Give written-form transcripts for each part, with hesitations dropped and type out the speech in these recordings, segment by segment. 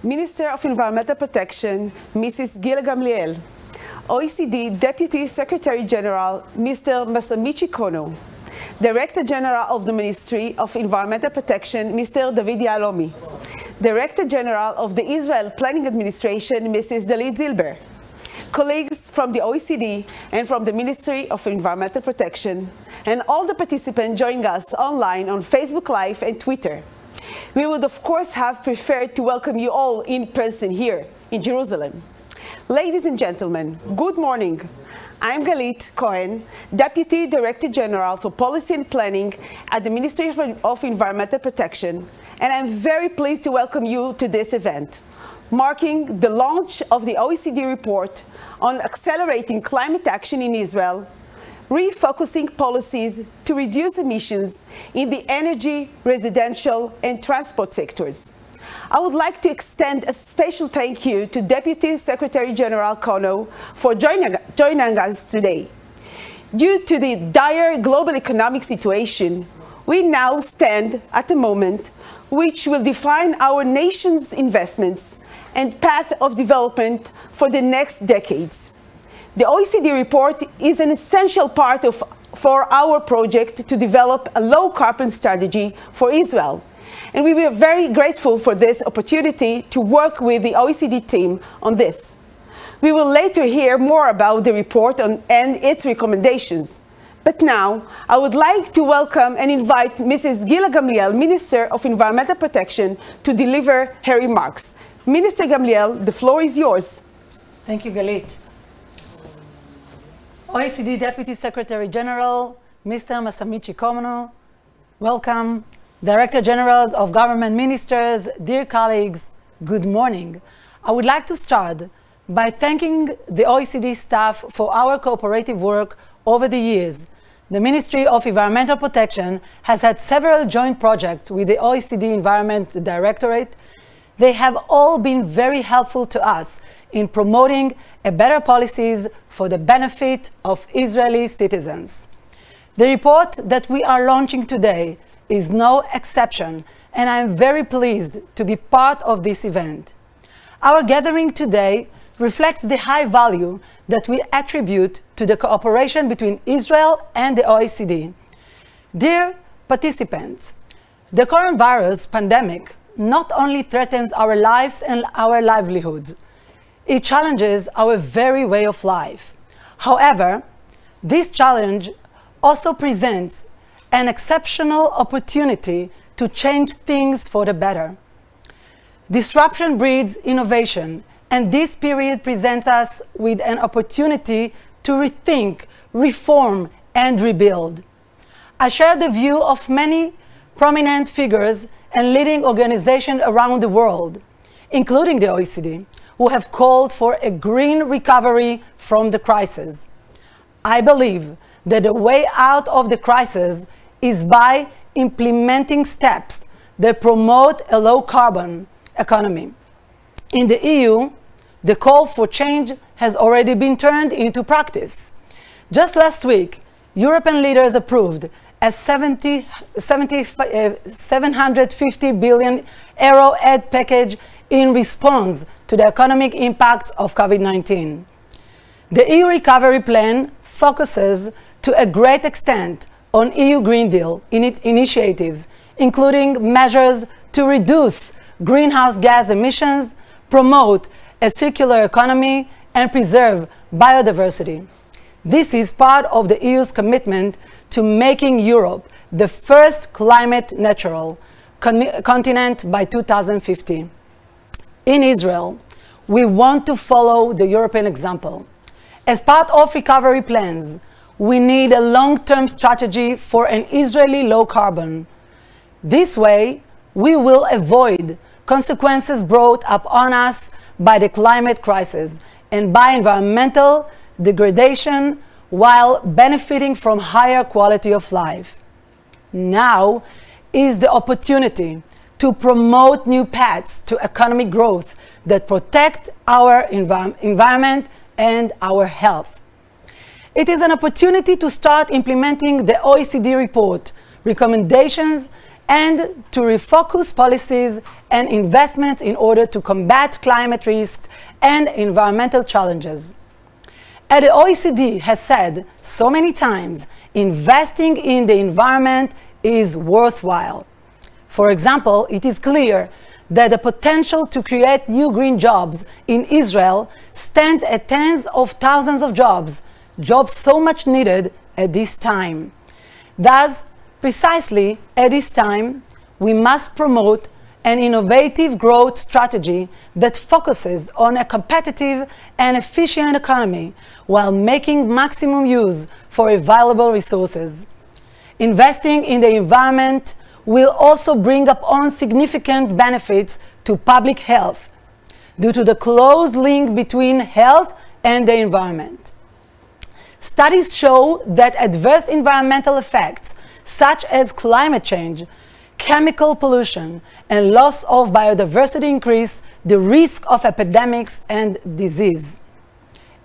Minister of Environmental Protection, Mrs. Gila Gamliel. OECD Deputy Secretary General, Mr. Masamichi Kono. Director General of the Ministry of Environmental Protection, Mr. David Yalomi. Director General of the Israel Planning Administration, Mrs. Dalit Zilber. Colleagues from the OECD and from the Ministry of Environmental Protection, and all the participants joining us online on Facebook Live and Twitter. We would of course have preferred to welcome you all in person here in Jerusalem. Ladies and gentlemen, good morning. I'm Galit Cohen, Deputy Director General for Policy and Planning at the Ministry of Environmental Protection, and I'm very pleased to welcome you to this event, marking the launch of the OECD report on accelerating climate action in Israel, refocusing policies to reduce emissions in the energy, residential, and transport sectors. I would like to extend a special thank you to Deputy Secretary General Kono for joining us today. Due to the dire global economic situation, we now stand at a moment which will define our nation's investments and path of development for the next decades. The OECD report is an essential part for our project to develop a low-carbon strategy for Israel. And we were very grateful for this opportunity to work with the OECD team on this. We will later hear more about the report and its recommendations. But now, I would like to welcome and invite Mrs. Gila Gamliel, Minister of Environmental Protection, to deliver her remarks. Minister Gamliel, the floor is yours. Thank you, Galit. OECD Deputy Secretary General, Mr. Masamichi Kono, welcome. Director Generals of Government Ministers, dear colleagues, good morning. I would like to start by thanking the OECD staff for our cooperative work over the years. The Ministry of Environmental Protection has had several joint projects with the OECD Environment Directorate. They have all been very helpful to us in promoting better policies for the benefit of Israeli citizens. The report that we are launching today is no exception, and I am very pleased to be part of this event. Our gathering today reflects the high value that we attribute to the cooperation between Israel and the OECD. Dear participants, the coronavirus pandemic not only threatens our lives and our livelihoods, it challenges our very way of life. However, this challenge also presents an exceptional opportunity to change things for the better. Disruption breeds innovation, and this period presents us with an opportunity to rethink, reform, and rebuild. I share the view of many prominent figures and leading organizations around the world, including the OECD, who have called for a green recovery from the crisis. I believe that the way out of the crisis is by implementing steps that promote a low-carbon economy. In the EU, the call for change has already been turned into practice. Just last week, European leaders approved a 750 billion euro aid package in response to the economic impacts of COVID-19. The EU Recovery Plan focuses to a great extent on EU Green Deal initiatives, including measures to reduce greenhouse gas emissions, promote a circular economy, and preserve biodiversity. This is part of the EU's commitment to making Europe the first climate neutral continent by 2050. In Israel, we want to follow the European example. As part of recovery plans, we need a long-term strategy for an Israeli low-carbon. This way, we will avoid consequences brought upon us by the climate crisis and by environmental degradation while benefiting from higher quality of life. Now is the opportunity to promote new paths to economic growth that protect our environment and our health. It is an opportunity to start implementing the OECD report, recommendations, and to refocus policies and investments in order to combat climate risks and environmental challenges. As the OECD has said so many times, investing in the environment is worthwhile. For example, it is clear that the potential to create new green jobs in Israel stands at tens of thousands of jobs, jobs so much needed at this time. Thus, precisely at this time, we must promote an innovative growth strategy that focuses on a competitive and efficient economy while making maximum use for available resources. Investing in the environment will also bring upon significant benefits to public health due to the close link between health and the environment. Studies show that adverse environmental effects such as climate change, chemical pollution, and loss of biodiversity increase the risk of epidemics and disease.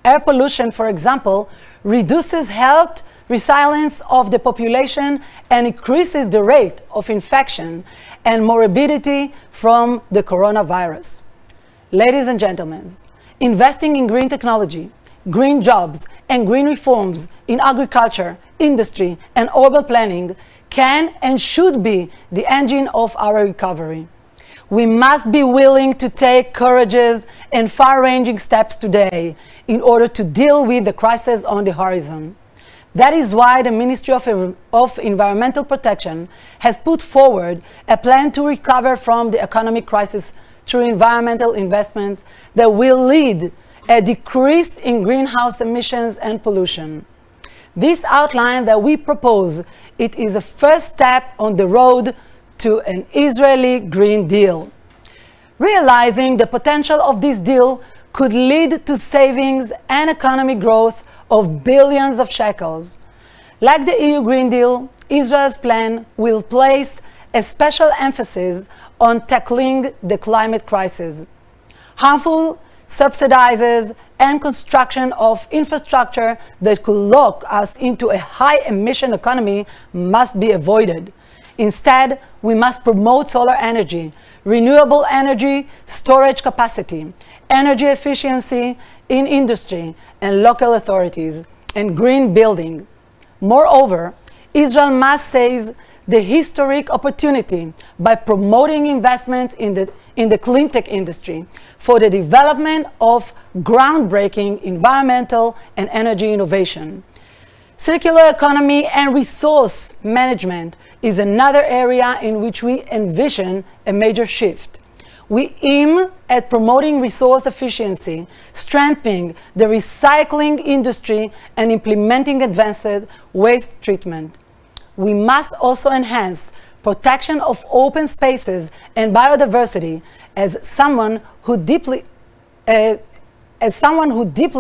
Air pollution, for example, reduces health resilience of the population and increases the rate of infection and morbidity from the coronavirus. Ladies and gentlemen, investing in green technology, green jobs, and green reforms in agriculture, industry, and urban planning can and should be the engine of our recovery. We must be willing to take courageous and far-ranging steps today in order to deal with the crisis on the horizon. That is why the Ministry of Environmental Protection has put forward a plan to recover from the economic crisis through environmental investments that will lead a decrease in greenhouse emissions and pollution. This outline that we propose, it is a first step on the road to an Israeli Green Deal. Realizing the potential of this deal could lead to savings and economic growth of billions of shekels. Like the EU Green Deal, Israel's plan will place a special emphasis on tackling the climate crisis. Harmful subsidizes and construction of infrastructure that could lock us into a high-emission economy must be avoided. Instead, we must promote solar energy, renewable energy storage capacity, energy efficiency in industry and local authorities, and green building. Moreover, Israel must seize the historic opportunity by promoting investment in the clean tech industry for the development of groundbreaking environmental and energy innovation. Circular economy and resource management is another area in which we envision a major shift. We aim at promoting resource efficiency, strengthening the recycling industry, and implementing advanced waste treatment. We must also enhance protection of open spaces and biodiversity. As someone who deeply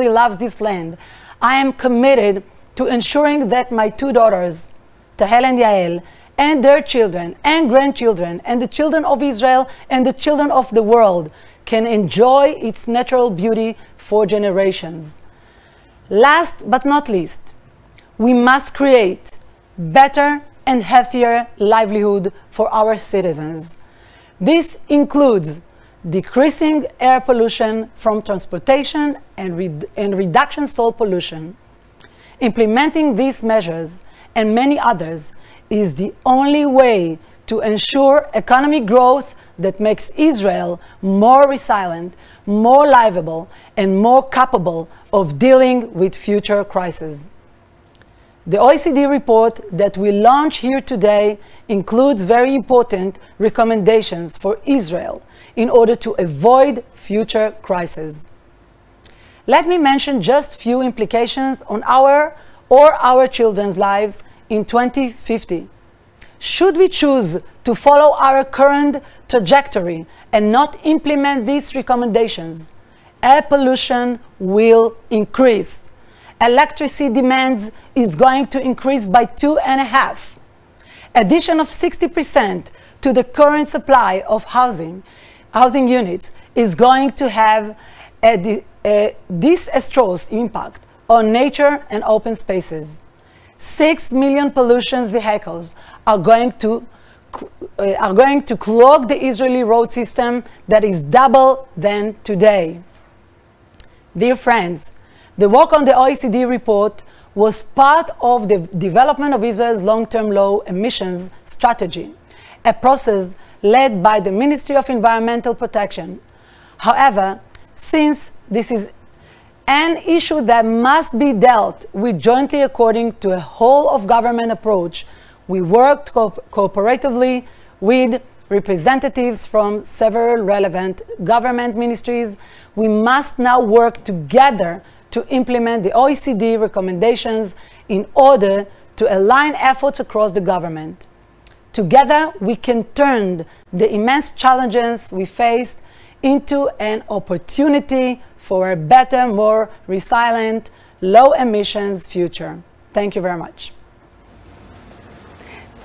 loves this land, I am committed to ensuring that my two daughters, Tahel and Yael, and their children and grandchildren and the children of Israel and the children of the world can enjoy its natural beauty for generations. Last but not least, we must create better and healthier livelihood for our citizens. This includes decreasing air pollution from transportation and reduction soil pollution. Implementing these measures and many others is the only way to ensure economic growth that makes Israel more resilient, more livable, and more capable of dealing with future crises. The OECD report that we launch here today includes very important recommendations for Israel in order to avoid future crises. Let me mention just few implications on our or our children's lives in 2050. Should we choose to follow our current trajectory and not implement these recommendations, air pollution will increase. Electricity demands is going to increase by 2.5. Addition of 60% to the current supply of housing units is going to have a disastrous impact on nature and open spaces. 6 million pollution vehicles are going to are going to clog the Israeli road system that is double than today. Dear friends, the work on the OECD report was part of the development of Israel's long-term low emissions strategy, a process led by the Ministry of Environmental Protection. However, since this is an issue that must be dealt with jointly according to a whole-of-government approach, we worked cooperatively with representatives from several relevant government ministries. We must now work together to implement the OECD recommendations in order to align efforts across the government. Together, we can turn the immense challenges we faced into an opportunity for a better, more resilient, low emissions future. Thank you very much.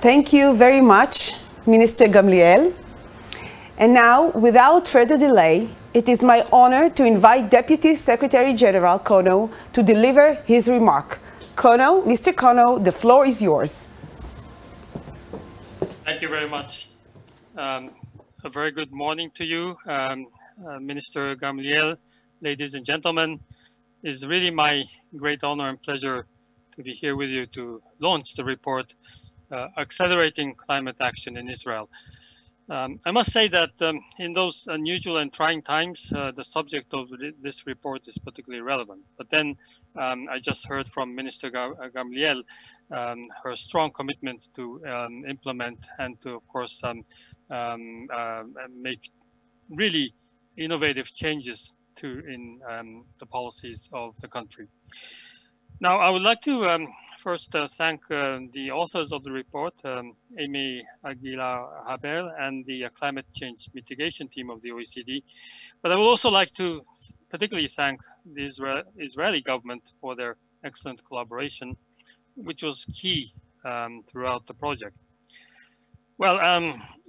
Thank you very much, Minister Gamliel. And now, without further delay, it is my honor to invite Deputy Secretary General Kono to deliver his remark. Kono, Mr. Kono, the floor is yours. Thank you very much. A very good morning to you, Minister Gamliel, ladies and gentlemen. It's really my great honor and pleasure to be here with you to launch the report, Accelerating Climate Action in Israel. I must say that in those unusual and trying times, the subject of this report is particularly relevant. But then I just heard from Minister Gamliel her strong commitment to implement and to, of course, make really innovative changes in the policies of the country. Now, I would like to first thank the authors of the report, Amy Aguilar-Haber and the climate change mitigation team of the OECD. But I would also like to particularly thank the Israeli government for their excellent collaboration, which was key throughout the project. Well,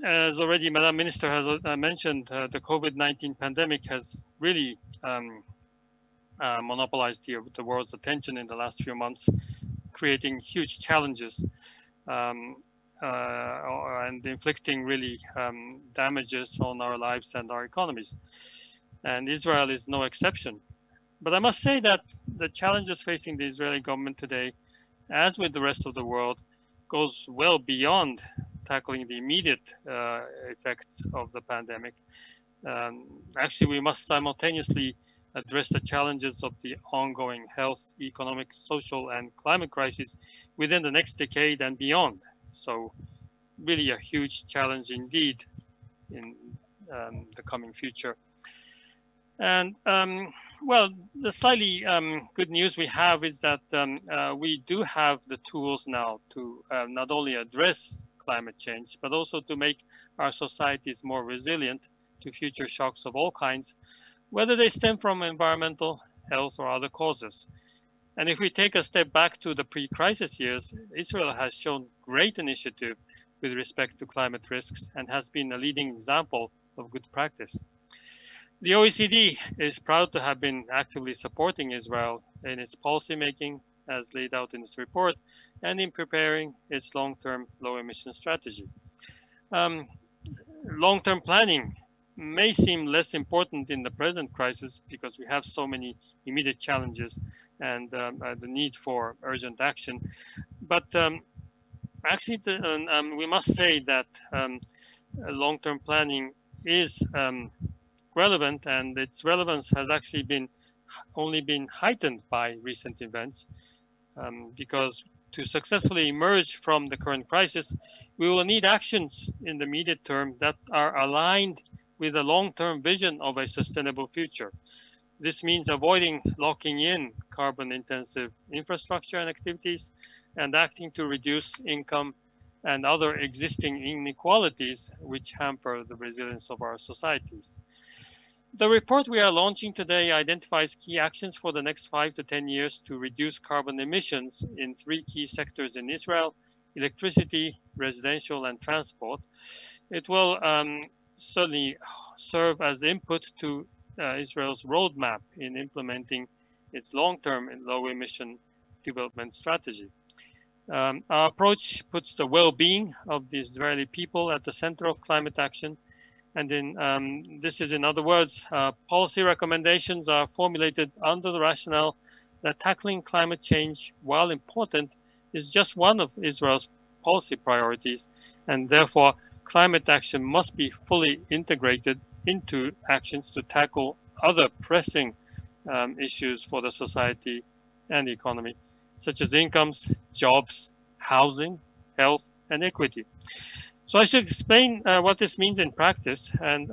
as already Madam Minister has mentioned, the COVID-19 pandemic has really monopolized the world's attention in the last few months, creating huge challenges and inflicting really damages on our lives and our economies. And Israel is no exception. But I must say that the challenges facing the Israeli government today, as with the rest of the world, goes well beyond tackling the immediate effects of the pandemic. Actually, we must simultaneously address the challenges of the ongoing health, economic, social, and climate crisis within the next decade and beyond. So really a huge challenge indeed in the coming future. And well, the slightly good news we have is that we do have the tools now to not only address climate change, but also to make our societies more resilient to future shocks of all kinds, whether they stem from environmental, health, or other causes. And if we take a step back to the pre-crisis years, Israel has shown great initiative with respect to climate risks and has been a leading example of good practice. The OECD is proud to have been actively supporting Israel in its policymaking, as laid out in this report, and in preparing its long-term low-emission strategy. Long-term planning may seem less important in the present crisis because we have so many immediate challenges and the need for urgent action. But actually, we must say that long-term planning is relevant, and its relevance has actually only been heightened by recent events, because to successfully emerge from the current crisis, we will need actions in the immediate term that are aligned with a long-term vision of a sustainable future. This means avoiding locking in carbon-intensive infrastructure and activities and acting to reduce income and other existing inequalities which hamper the resilience of our societies. The report we are launching today identifies key actions for the next 5 to 10 years to reduce carbon emissions in 3 key sectors in Israel: electricity, residential, and transport. It will certainly serve as input to Israel's roadmap in implementing its long-term and low-emission development strategy. Our approach puts the well-being of the Israeli people at the center of climate action. And this is, in other words, policy recommendations are formulated under the rationale that tackling climate change, while important, is just one of Israel's policy priorities. And therefore, climate action must be fully integrated into actions to tackle other pressing issues for the society and the economy, such as incomes, jobs, housing, health, and equity. So I should explain what this means in practice. And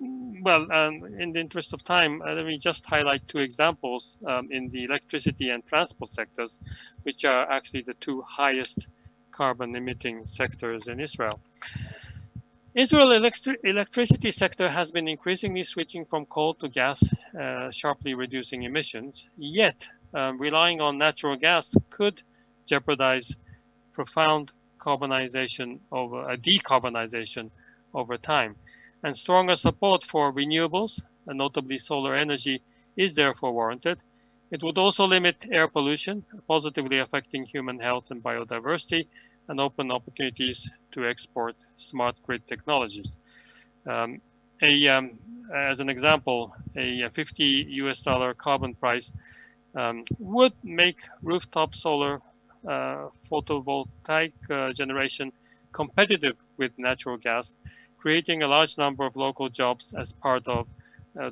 in the interest of time, let me just highlight two examples in the electricity and transport sectors, which are actually the two highest carbon emitting sectors in Israel. Israel's electricity sector has been increasingly switching from coal to gas, sharply reducing emissions. Yet, relying on natural gas could jeopardize profound decarbonization over time. And stronger support for renewables, and notably solar energy, is therefore warranted. It would also limit air pollution, positively affecting human health and biodiversity, and open opportunities to export smart grid technologies. As an example, a $50 carbon price would make rooftop solar photovoltaic generation competitive with natural gas, creating a large number of local jobs as part of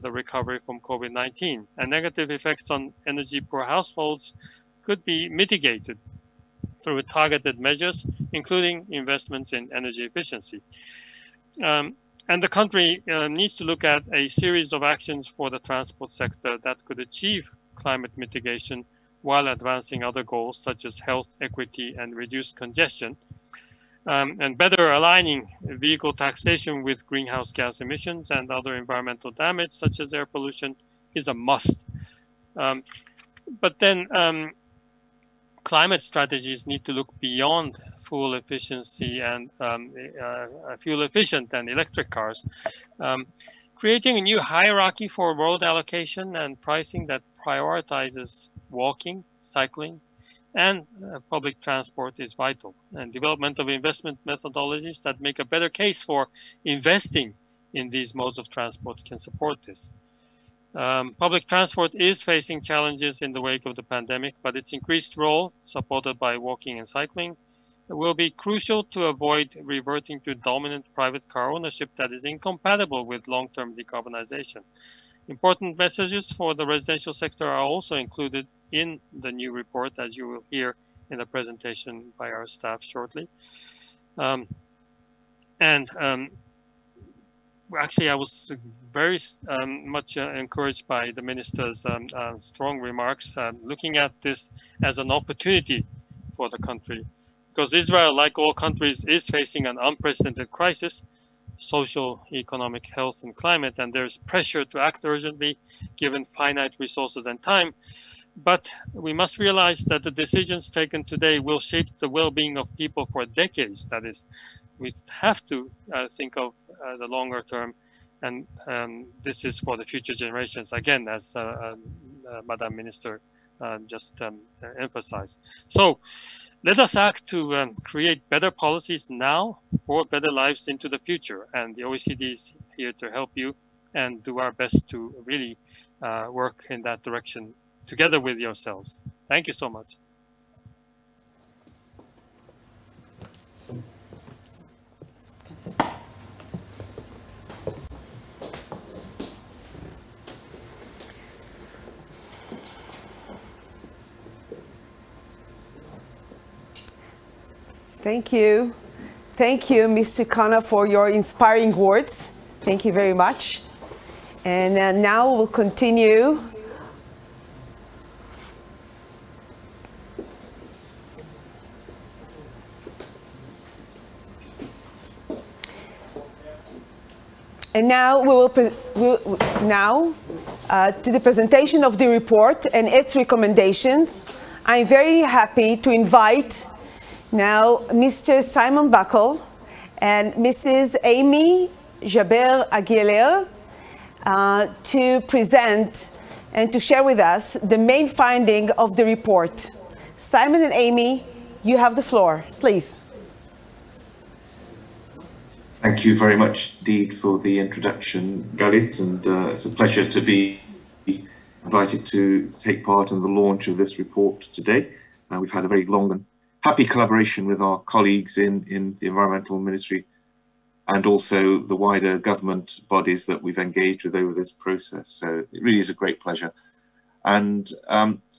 the recovery from COVID-19. And negative effects on energy per households could be mitigated through targeted measures, including investments in energy efficiency. And the country needs to look at a series of actions for the transport sector that could achieve climate mitigation while advancing other goals such as health, equity, and reduced congestion. And better aligning vehicle taxation with greenhouse gas emissions and other environmental damage such as air pollution is a must. But then climate strategies need to look beyond fuel efficiency and fuel efficient and electric cars. Creating a new hierarchy for road allocation and pricing that prioritizes walking, cycling, and public transport is vital. And development of investment methodologies that make a better case for investing in these modes of transport can support this. Public transport is facing challenges in the wake of the pandemic, but its increased role, supported by walking and cycling, will be crucial to avoid reverting to dominant private car ownership that is incompatible with long-term decarbonization. Important messages for the residential sector are also included in the new report, as you will hear in the presentation by our staff shortly. Actually, I was very much encouraged by the minister's strong remarks, looking at this as an opportunity for the country. Because Israel, like all countries, is facing an unprecedented crisis, social, economic, health, and climate, and there's pressure to act urgently given finite resources and time. But we must realize that the decisions taken today will shape the well-being of people for decades. That is, we have to think of the longer term, and this is for the future generations, again, as Madam Minister just emphasized. So let us act to create better policies now for better lives into the future. And the OECD is here to help you and do our best to really work in that direction together with yourselves. Thank you so much. Thank you. Thank you, Mr. Kana, for your inspiring words. Thank you very much. And now we'll continue. And now we will to the presentation of the report and its recommendations. I'm very happy to invite now Mr. Simon Buckle and Mrs. Amy Jaber-Aguilar to present and to share with us the main finding of the report. Simon and Amy, You have the floor, please. Thank you very much indeed for the introduction, Galit, and it's a pleasure to be invited to take part in the launch of this report today. We've had a very long and happy collaboration with our colleagues in the Environmental Ministry and also the wider government bodies that we've engaged with over this process. So it really is a great pleasure. And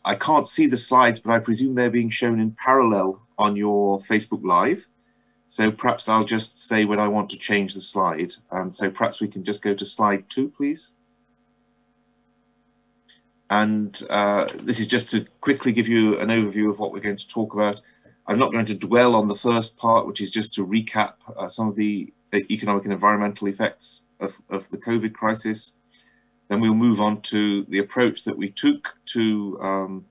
I can't see the slides, but I presume they're being shown in parallel on your Facebook Live. So perhaps I'll just say when I want to change the slide. And so perhaps we can just go to slide 2, please. And this is just to quickly give you an overview of what we're going to talk about. I'm not going to dwell on the first part, which is just to recap some of the economic and environmental effects of the COVID crisis. Then we'll move on to the approach that we took to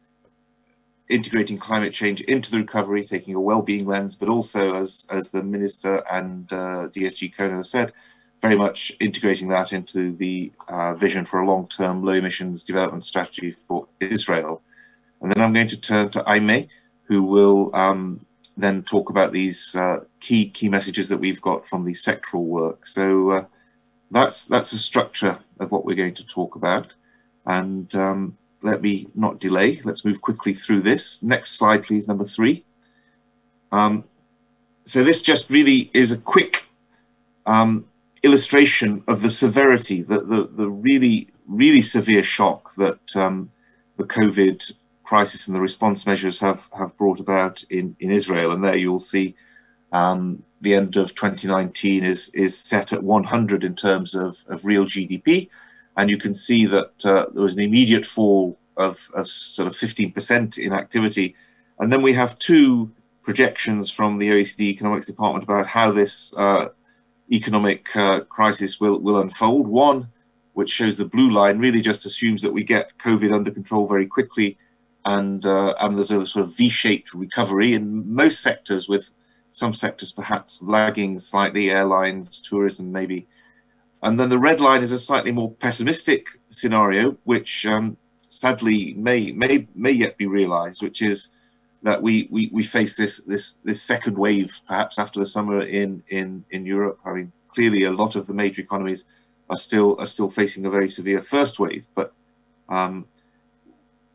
integrating climate change into the recovery, taking a well-being lens, but also, as the Minister and DSG Kono said, very much integrating that into the vision for a long-term low-emissions development strategy for Israel. And then I'm going to turn to Aimee, who will then talk about these key messages that we've got from the sectoral work. So that's the structure of what we're going to talk about. And let me not delay. Let's move quickly through this. Next slide, please, number 3. So this just really is a quick illustration of the severity, the really severe shock that the COVID crisis and the response measures have brought about in Israel. And there you'll see the end of 2019 is set at 100 in terms of real GDP. And you can see that there was an immediate fall of sort of 15% in activity. And then we have 2 projections from the OECD Economics Department about how this economic crisis will unfold. One, which shows the blue line, really just assumes that we get COVID under control very quickly, and there's a sort of V-shaped recovery in most sectors, with some sectors perhaps lagging slightly, airlines, tourism maybe. And then the red line is a slightly more pessimistic scenario, which sadly may yet be realized, which is that we face this second wave, perhaps after the summer in Europe. I mean, clearly a lot of the major economies are still facing a very severe first wave. But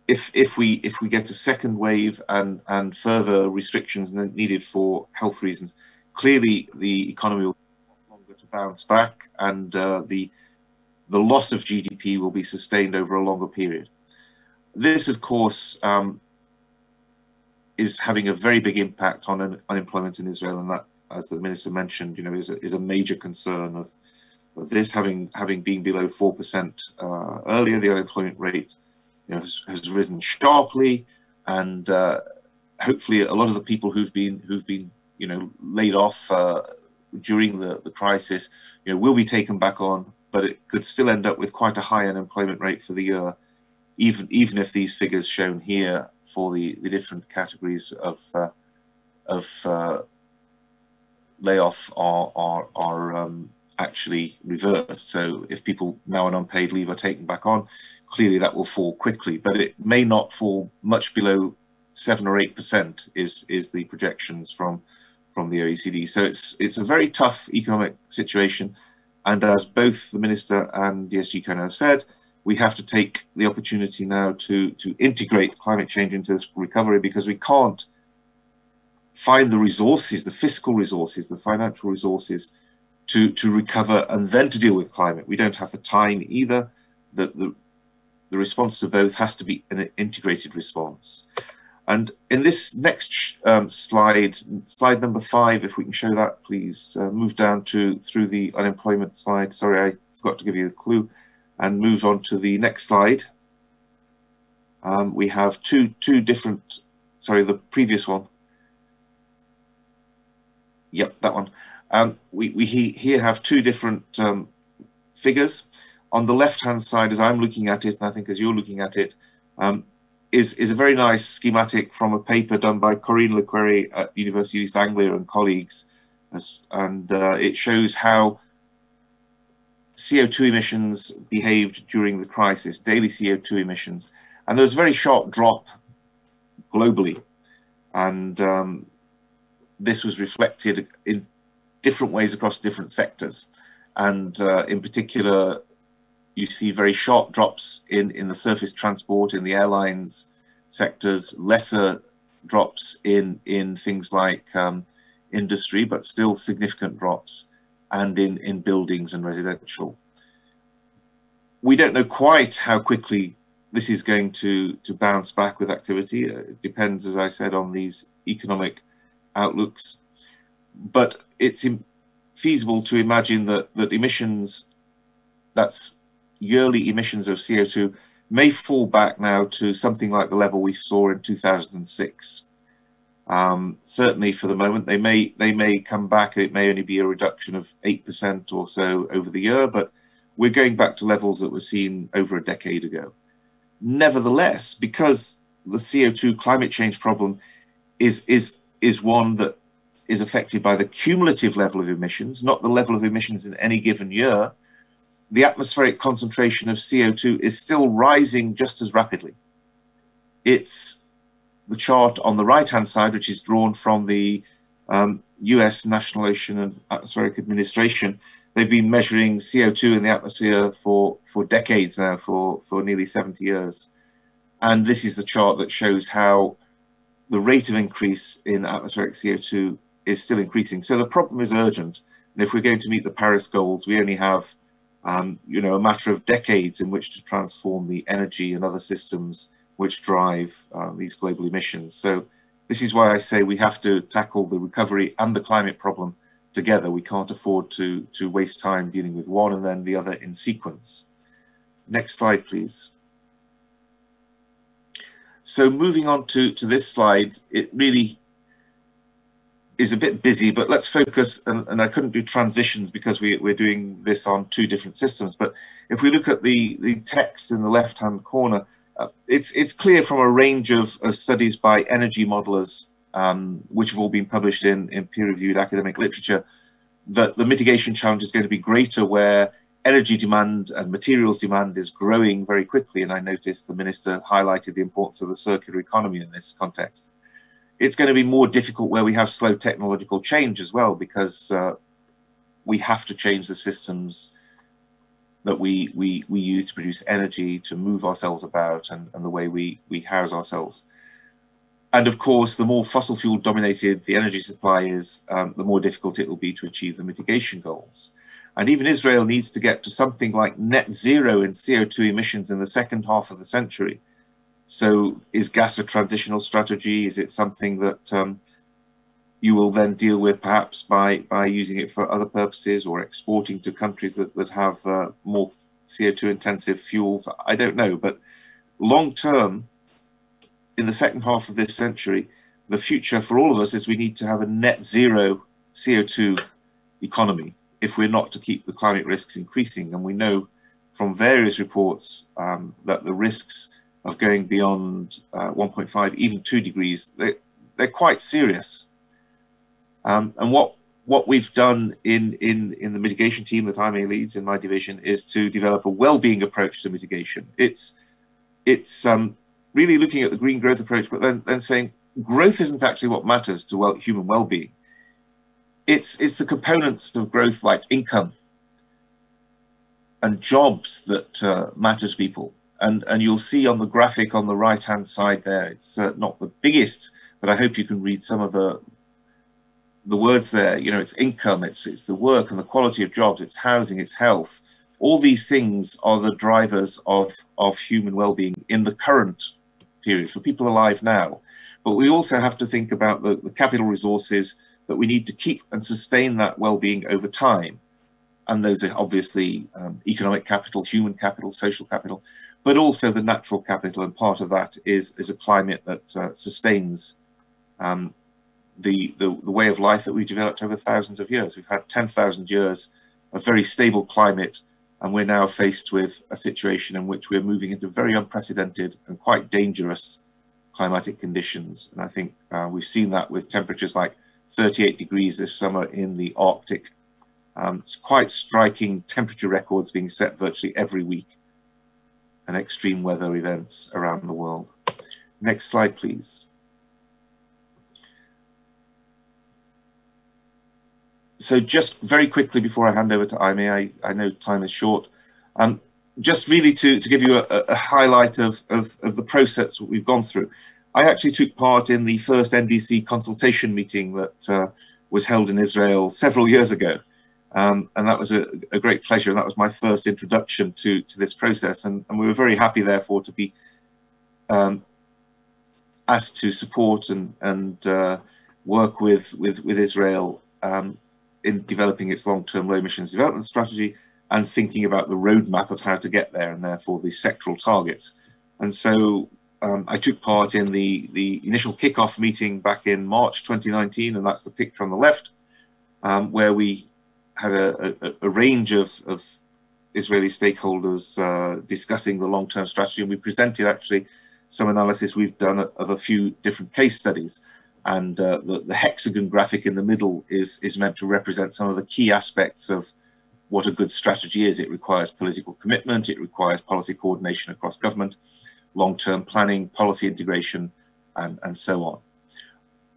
if we get a second wave and further restrictions needed for health reasons, clearly the economy will take longer to bounce back, and the loss of GDP will be sustained over a longer period. This, of course, is having a very big impact on unemployment in Israel, and that, as the Minister mentioned, is a major concern of this. Having been below 4% earlier, the unemployment rate has risen sharply, and hopefully a lot of the people who've been laid off during the crisis will be taken back on, but it could still end up with quite a high unemployment rate for the year, even if these figures shown here for the different categories of layoff are actually reversed. So if people now on unpaid leave are taken back on, clearly that will fall quickly, but it may not fall much below 7 or 8% is the projections from the OECD. So it's a very tough economic situation, and as both the Minister and DSG Kono have said, we have to take the opportunity now to integrate climate change into this recovery, because we can't find the resources, the fiscal resources, the financial resources to recover and then to deal with climate. We don't have the time either. The response to both has to be an integrated response. And in this next slide number 5, if we can show that, please, move down through the unemployment slide. Sorry, I forgot to give you the clue. And move on to the next slide. We have two different, sorry, the previous one. Yep, that one. We here have 2 different figures. On the left-hand side, as I'm looking at it, and I think as you're looking at it, is a very nice schematic from a paper done by Corinne LeQuery at University of East Anglia and colleagues. And it shows how CO2 emissions behaved during the crisis, daily CO2 emissions. And there was a very sharp drop globally. And this was reflected in different ways across different sectors. And in particular, you see very sharp drops in the surface transport, in the airlines sectors, lesser drops in things like industry, but still significant drops, and in buildings and residential. We don't know quite how quickly this is going to bounce back with activity. It depends, as I said, on these economic outlooks. But it's feasible to imagine that emissions, that's yearly emissions of CO2, may fall back now to something like the level we saw in 2006. Certainly for the moment, they may come back. It may only be a reduction of 8% or so over the year, but we're going back to levels that were seen over a decade ago. Nevertheless, because the CO2 climate change problem is one that is affected by the cumulative level of emissions, not the level of emissions in any given year, the atmospheric concentration of CO2 is still rising just as rapidly. It's the chart on the right-hand side, which is drawn from the US National Ocean and Atmospheric Administration. They've been measuring CO2 in the atmosphere for decades now, for nearly 70 years. And this is the chart that shows how the rate of increase in atmospheric CO2 is still increasing. So the problem is urgent. And if we're going to meet the Paris goals, we only have you know, a matter of decades in which to transform the energy and other systems which drive these global emissions. So this is why I say we have to tackle the recovery and the climate problem together. We can't afford to waste time dealing with one and then the other in sequence. Next slide, please. So moving on to this slide, it really is a bit busy, but let's focus, and I couldn't do transitions because we're doing this on two different systems, but if we look at the text in the left-hand corner, it's clear from a range of studies by energy modelers, which have all been published in peer-reviewed academic literature, that the mitigation challenge is going to be greater where energy demand and materials demand is growing very quickly. And I noticed the minister highlighted the importance of the circular economy in this context. It's going to be more difficult where we have slow technological change as well, because we have to change the systems that we use to produce energy, to move ourselves about, and the way we house ourselves. And of course, the more fossil fuel dominated the energy supply is, the more difficult it will be to achieve the mitigation goals. And even Israel needs to get to something like net zero in CO2 emissions in the second half of the century. So is gas a transitional strategy? Is it something that you will then deal with perhaps by using it for other purposes or exporting to countries that have more CO2 intensive fuels? I don't know, but long term, in the second half of this century, the future for all of us is we need to have a net zero CO2 economy if we're not to keep the climate risks increasing. And we know from various reports that the risks of going beyond 1.5, even 2 degrees, they're quite serious. And what we've done in the mitigation team that I leads in my division is to develop a well-being approach to mitigation. It's really looking at the green growth approach, but then saying growth isn't actually what matters to human well-being. It's the components of growth like income and jobs that matter to people. And you'll see on the graphic on the right-hand side there, it's not the biggest, but I hope you can read some of the words there. You know, it's income, it's the work and the quality of jobs, it's housing, it's health. All these things are the drivers of human well-being in the current period for people alive now. But we also have to think about the capital resources that we need to keep and sustain that well-being over time. And those are obviously economic capital, human capital, social capital, but also the natural capital. And part of that is a climate that sustains the way of life that we've developed over thousands of years. We've had 10,000 years of very stable climate, and we're now faced with a situation in which we're moving into very unprecedented and quite dangerous climatic conditions. And I think we've seen that with temperatures like 38 degrees this summer in the Arctic. It's quite striking temperature records being set virtually every week, and extreme weather events around the world. Next slide, please. So just very quickly before I hand over to Aimee, I know time is short, just really to give you a highlight of the process we've gone through. I actually took part in the first NDC consultation meeting that was held in Israel several years ago. And that was a great pleasure. And that was my first introduction to this process. And we were very happy, therefore, to be asked to support and work with Israel in developing its long-term low emissions development strategy and thinking about the roadmap of how to get there, and therefore the sectoral targets. And so I took part in the initial kickoff meeting back in March 2019, and that's the picture on the left, where we had a range of Israeli stakeholders discussing the long-term strategy, and we presented actually some analysis we've done of a few different case studies. And the hexagon graphic in the middle is meant to represent some of the key aspects of what a good strategy is. It requires political commitment, it requires policy coordination across government, long-term planning, policy integration, and so on.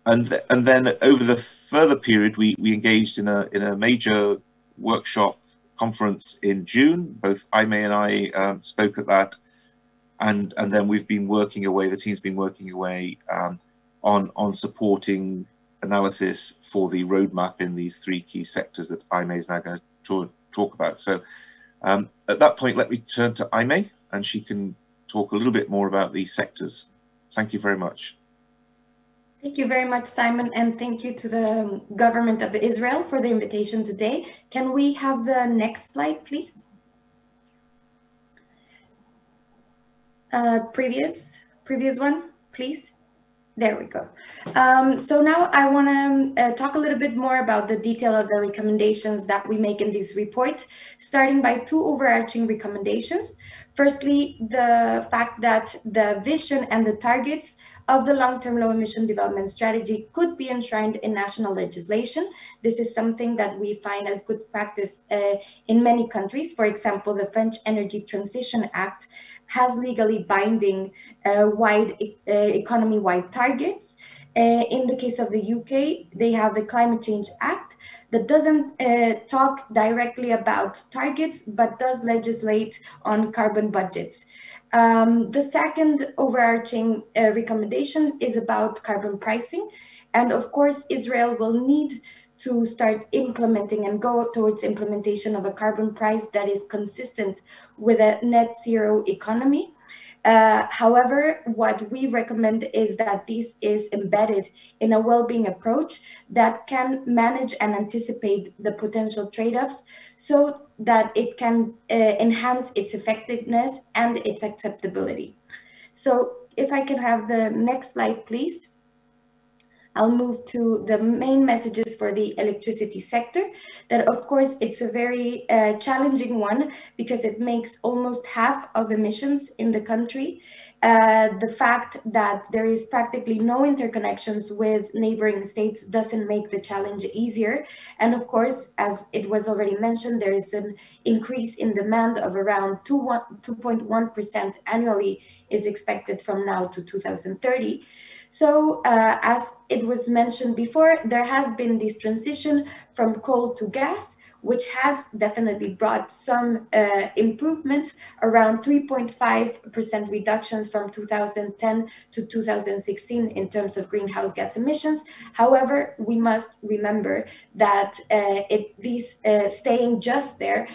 And then over the further period, we engaged in a major workshop conference in June. Both Aimee and I spoke at that, and then we've been working away, the team's been working away on supporting analysis for the roadmap in these three key sectors that Aimee is now going to talk about. So at that point, let me turn to Aimee, and she can talk a little bit more about these sectors. Thank you very much. Thank you very much, Simon, and thank you to the government of Israel for the invitation today. Can we have the next slide, please? Previous one, please. There we go. So now I want to talk a little bit more about the detail of the recommendations that we make in this report, starting by two overarching recommendations. Firstly, the fact that the vision and the targets of the long-term low-emission development strategy could be enshrined in national legislation. This is something that we find as good practice in many countries. For example, the French Energy Transition Act has legally binding economy-wide targets. In the case of the UK, they have the Climate Change Act that doesn't talk directly about targets, but does legislate on carbon budgets. The second overarching recommendation is about carbon pricing. And of course, Israel will need to start implementing and go towards implementation of a carbon price that is consistent with a net zero economy. However, what we recommend is that this is embedded in a well-being approach that can manage and anticipate the potential trade-offs so that it can enhance its effectiveness and its acceptability. So if I can have the next slide, please. I'll move to the main messages for the electricity sector. That, of course, it's a very challenging one because it makes almost half of emissions in the country. The fact that there is practically no interconnections with neighboring states doesn't make the challenge easier. And of course, as it was already mentioned, there is an increase in demand of around 2.1% annually is expected from now to 2030. So as it was mentioned before, there has been this transition from coal to gas, which has definitely brought some improvements, around 3.5% reductions from 2010 to 2016 in terms of greenhouse gas emissions. However, we must remember that staying just there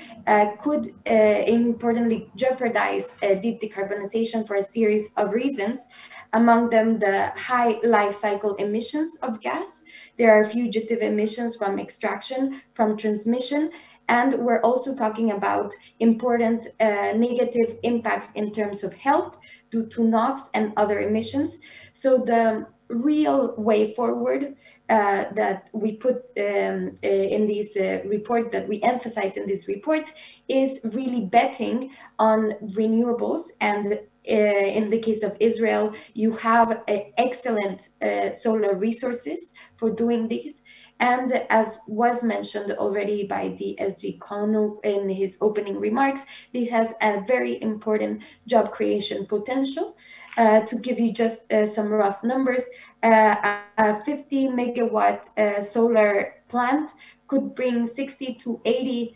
could importantly jeopardize deep decarbonization for a series of reasons. Among them, the high life cycle emissions of gas. There are fugitive emissions from extraction, from transmission, and we're also talking about important negative impacts in terms of health due to NOx and other emissions. So the real way forward that we put in this report, that we emphasize in this report, is really betting on renewables. And in the case of Israel, you have excellent solar resources for doing this. And as was mentioned already by the SG Kono in his opening remarks, this has a very important job creation potential. To give you just some rough numbers, a 50 megawatt solar plant could bring 60 to 80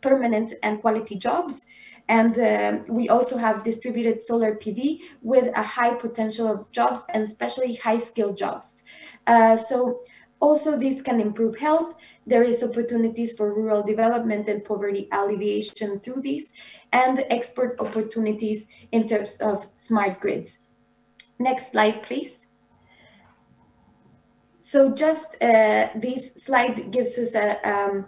permanent and quality jobs. And we also have distributed solar PV with a high potential of jobs, and especially high-skilled jobs. So also this can improve health. There is opportunities for rural development and poverty alleviation through these, and export opportunities in terms of smart grids. Next slide, please. So just this slide gives us a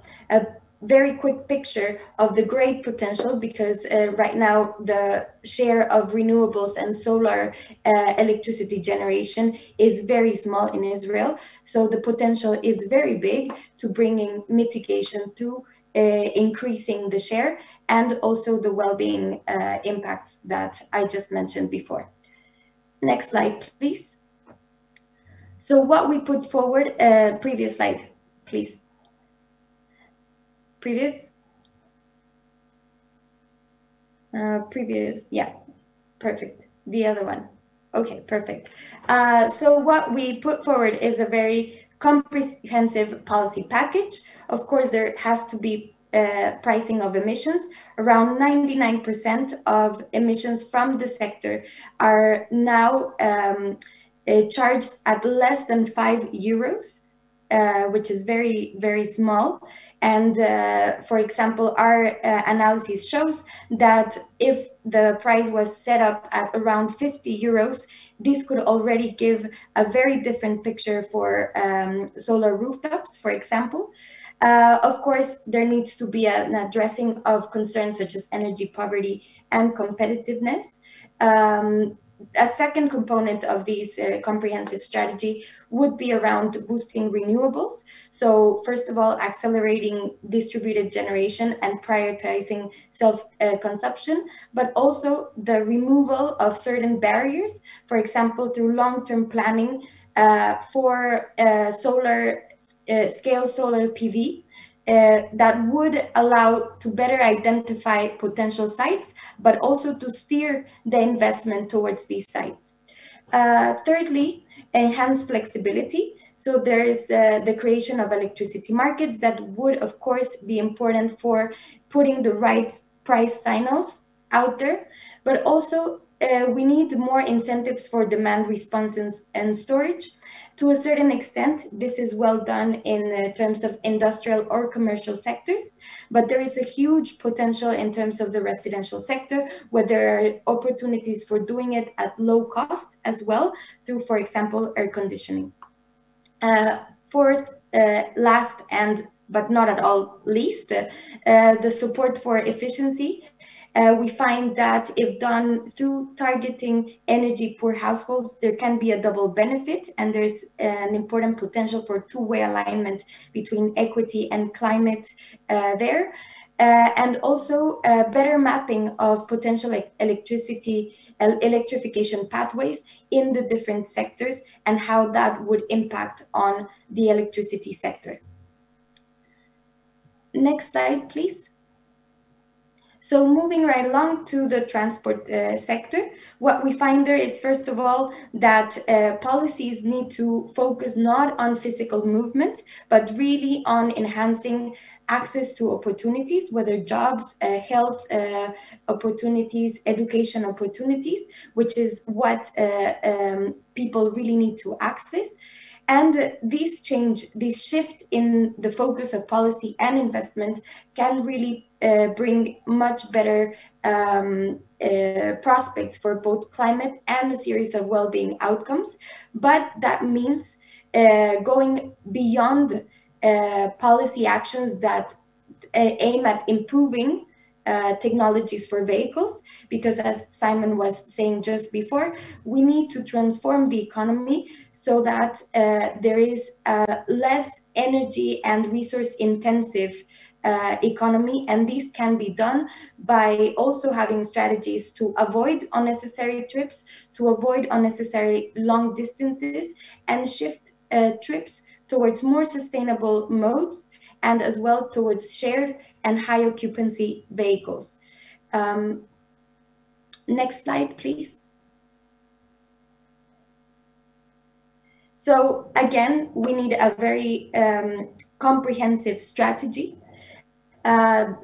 very quick picture of the great potential, because right now the share of renewables and solar electricity generation is very small in Israel. So the potential is very big to bringing mitigation through increasing the share, and also the well-being impacts that I just mentioned before. Next slide, please. So what we put forward, previous slide, please. Previous, yeah, perfect. The other one, okay, perfect. So what we put forward is a very comprehensive policy package. Of course, there has to be pricing of emissions. Around 99% of emissions from the sector are now charged at less than 5 euros. Which is very, very small. And for example, our analysis shows that if the price was set up at around 50 euros, this could already give a very different picture for solar rooftops, for example. Of course, there needs to be an addressing of concerns such as energy poverty and competitiveness. A second component of this comprehensive strategy would be around boosting renewables. So first of all, accelerating distributed generation and prioritizing self-consumption, but also the removal of certain barriers, for example, through long-term planning for scale solar PV. That would allow to better identify potential sites, but also to steer the investment towards these sites. Thirdly, enhance flexibility. So there is the creation of electricity markets that would, of course, be important for putting the right price signals out there, but also we need more incentives for demand response and storage. To a certain extent, this is well done in terms of industrial or commercial sectors, but there is a huge potential in terms of the residential sector, where there are opportunities for doing it at low cost as well, through, for example, air conditioning. Fourth, last but not at all least, the support for efficiency. We find that if done through targeting energy poor households, there can be a double benefit, and there's an important potential for two-way alignment between equity and climate there. And also better mapping of potential electrification pathways in the different sectors, and how that would impact on the electricity sector. Next slide, please. So moving right along to the transport sector, what we find there is, first of all, that policies need to focus not on physical movement, but really on enhancing access to opportunities, whether jobs, health opportunities, education opportunities, which is what people really need to access. And this shift in the focus of policy and investment can really bring much better prospects for both climate and a series of well-being outcomes. But that means going beyond policy actions that aim at improving technologies for vehicles, because as Simon was saying just before, we need to transform the economy so that there is a less energy and resource intensive economy, and this can be done by also having strategies to avoid unnecessary trips, to avoid unnecessary long distances, and shift trips towards more sustainable modes and as well towards shared and high occupancy vehicles. Next slide, please. So again, we need a very comprehensive strategy.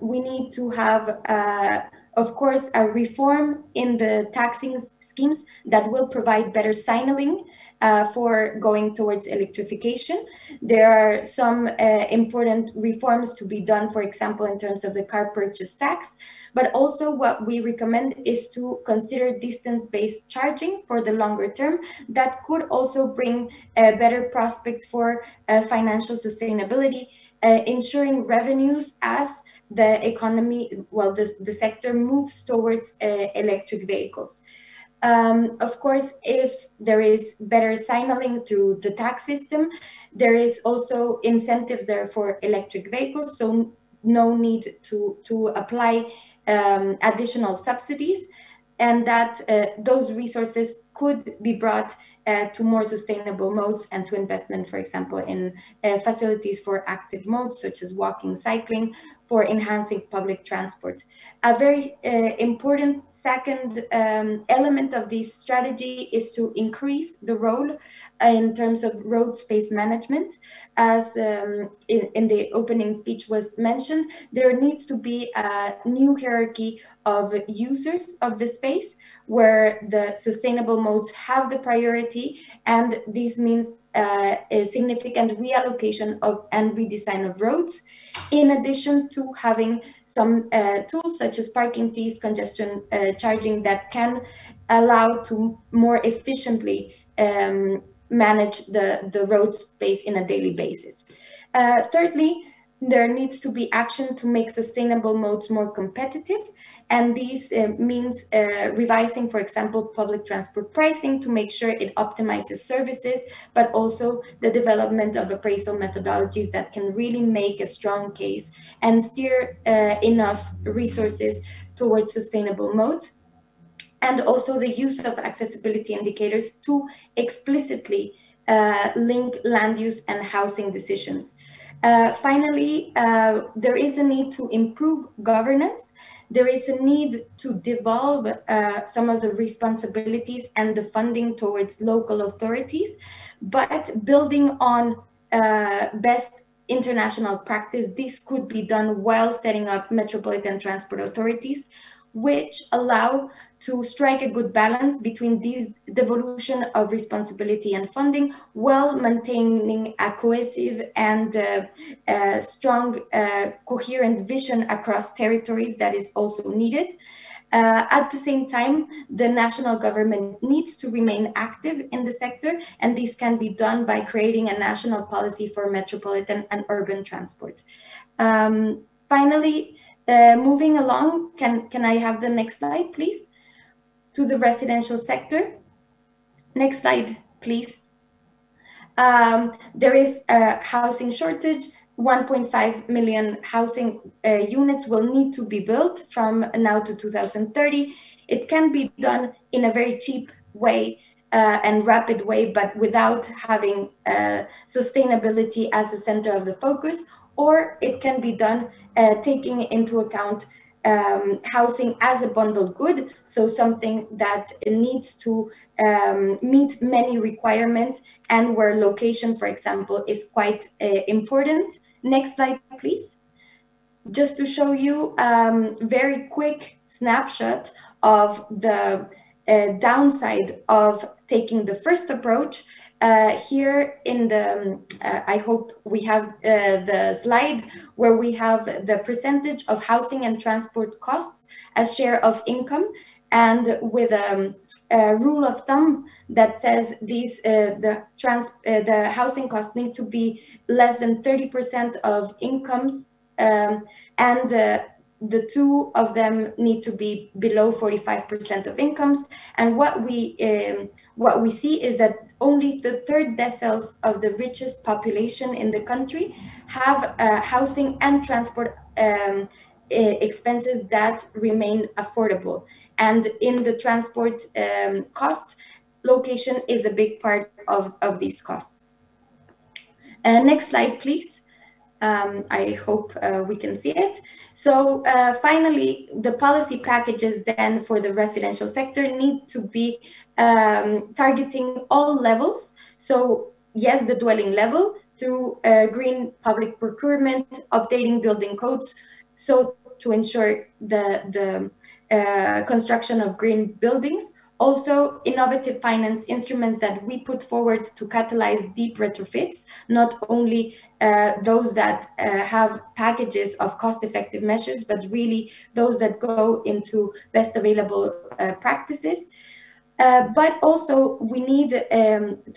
We need to have, of course, a reform in the taxing schemes that will provide better signaling for going towards electrification. There are some important reforms to be done, for example, in terms of the car purchase tax, but also what we recommend is to consider distance-based charging for the longer term. That could also bring better prospects for financial sustainability, ensuring revenues as the economy, well, the sector moves towards electric vehicles. Of course, if there is better signaling through the tax system, there is also incentives there for electric vehicles, so no need to apply additional subsidies, and that those resources could be brought to more sustainable modes and to investment, for example, in facilities for active modes such as walking, cycling, for enhancing public transport. A very important second element of this strategy is to increase the role in terms of road space management. As in the opening speech was mentioned, there needs to be a new hierarchy of users of the space where the sustainable modes have the priority, and this means a significant reallocation of and redesign of roads, in addition to having some tools such as parking fees, congestion charging that can allow to more efficiently manage the road space in a daily basis. Thirdly, there needs to be action to make sustainable modes more competitive, and this means revising, for example, public transport pricing to make sure it optimizes services, but also the development of appraisal methodologies that can really make a strong case and steer enough resources towards sustainable modes, and also the use of accessibility indicators to explicitly link land use and housing decisions. Finally, there is a need to improve governance. There is a need to devolve some of the responsibilities and the funding towards local authorities, but building on best international practice, this could be done while setting up metropolitan transport authorities, which allow to strike a good balance between these devolution of responsibility and funding while maintaining a cohesive and strong, coherent vision across territories that is also needed. At the same time, the national government needs to remain active in the sector, and this can be done by creating a national policy for metropolitan and urban transport. Finally, moving along, can I have the next slide, please? To the residential sector. Next slide, please. There is a housing shortage. 1.5 million housing units will need to be built from now to 2030. It can be done in a very cheap way and rapid way, but without having sustainability as the center of the focus, or it can be done taking into account housing as a bundled good, so something that needs to meet many requirements and where location, for example, is quite important. Next slide, please. Just to show you very quick snapshot of the downside of taking the first approach. Here in the, I hope we have the slide where we have the percentage of housing and transport costs as share of income, and with a rule of thumb that says these the housing costs need to be less than 30% of incomes, and the two of them need to be below 45% of incomes. And what we see is that only the third deciles of the richest population in the country have housing and transport expenses that remain affordable. And in the transport costs, location is a big part of these costs. Next slide, please. I hope we can see it. So finally, the policy packages then for the residential sector need to be targeting all levels. So yes, the dwelling level through green public procurement, updating building codes, so to ensure the construction of green buildings. Also, innovative finance instruments that we put forward to catalyze deep retrofits, not only those that have packages of cost-effective measures, but really those that go into best available practices. But also, we need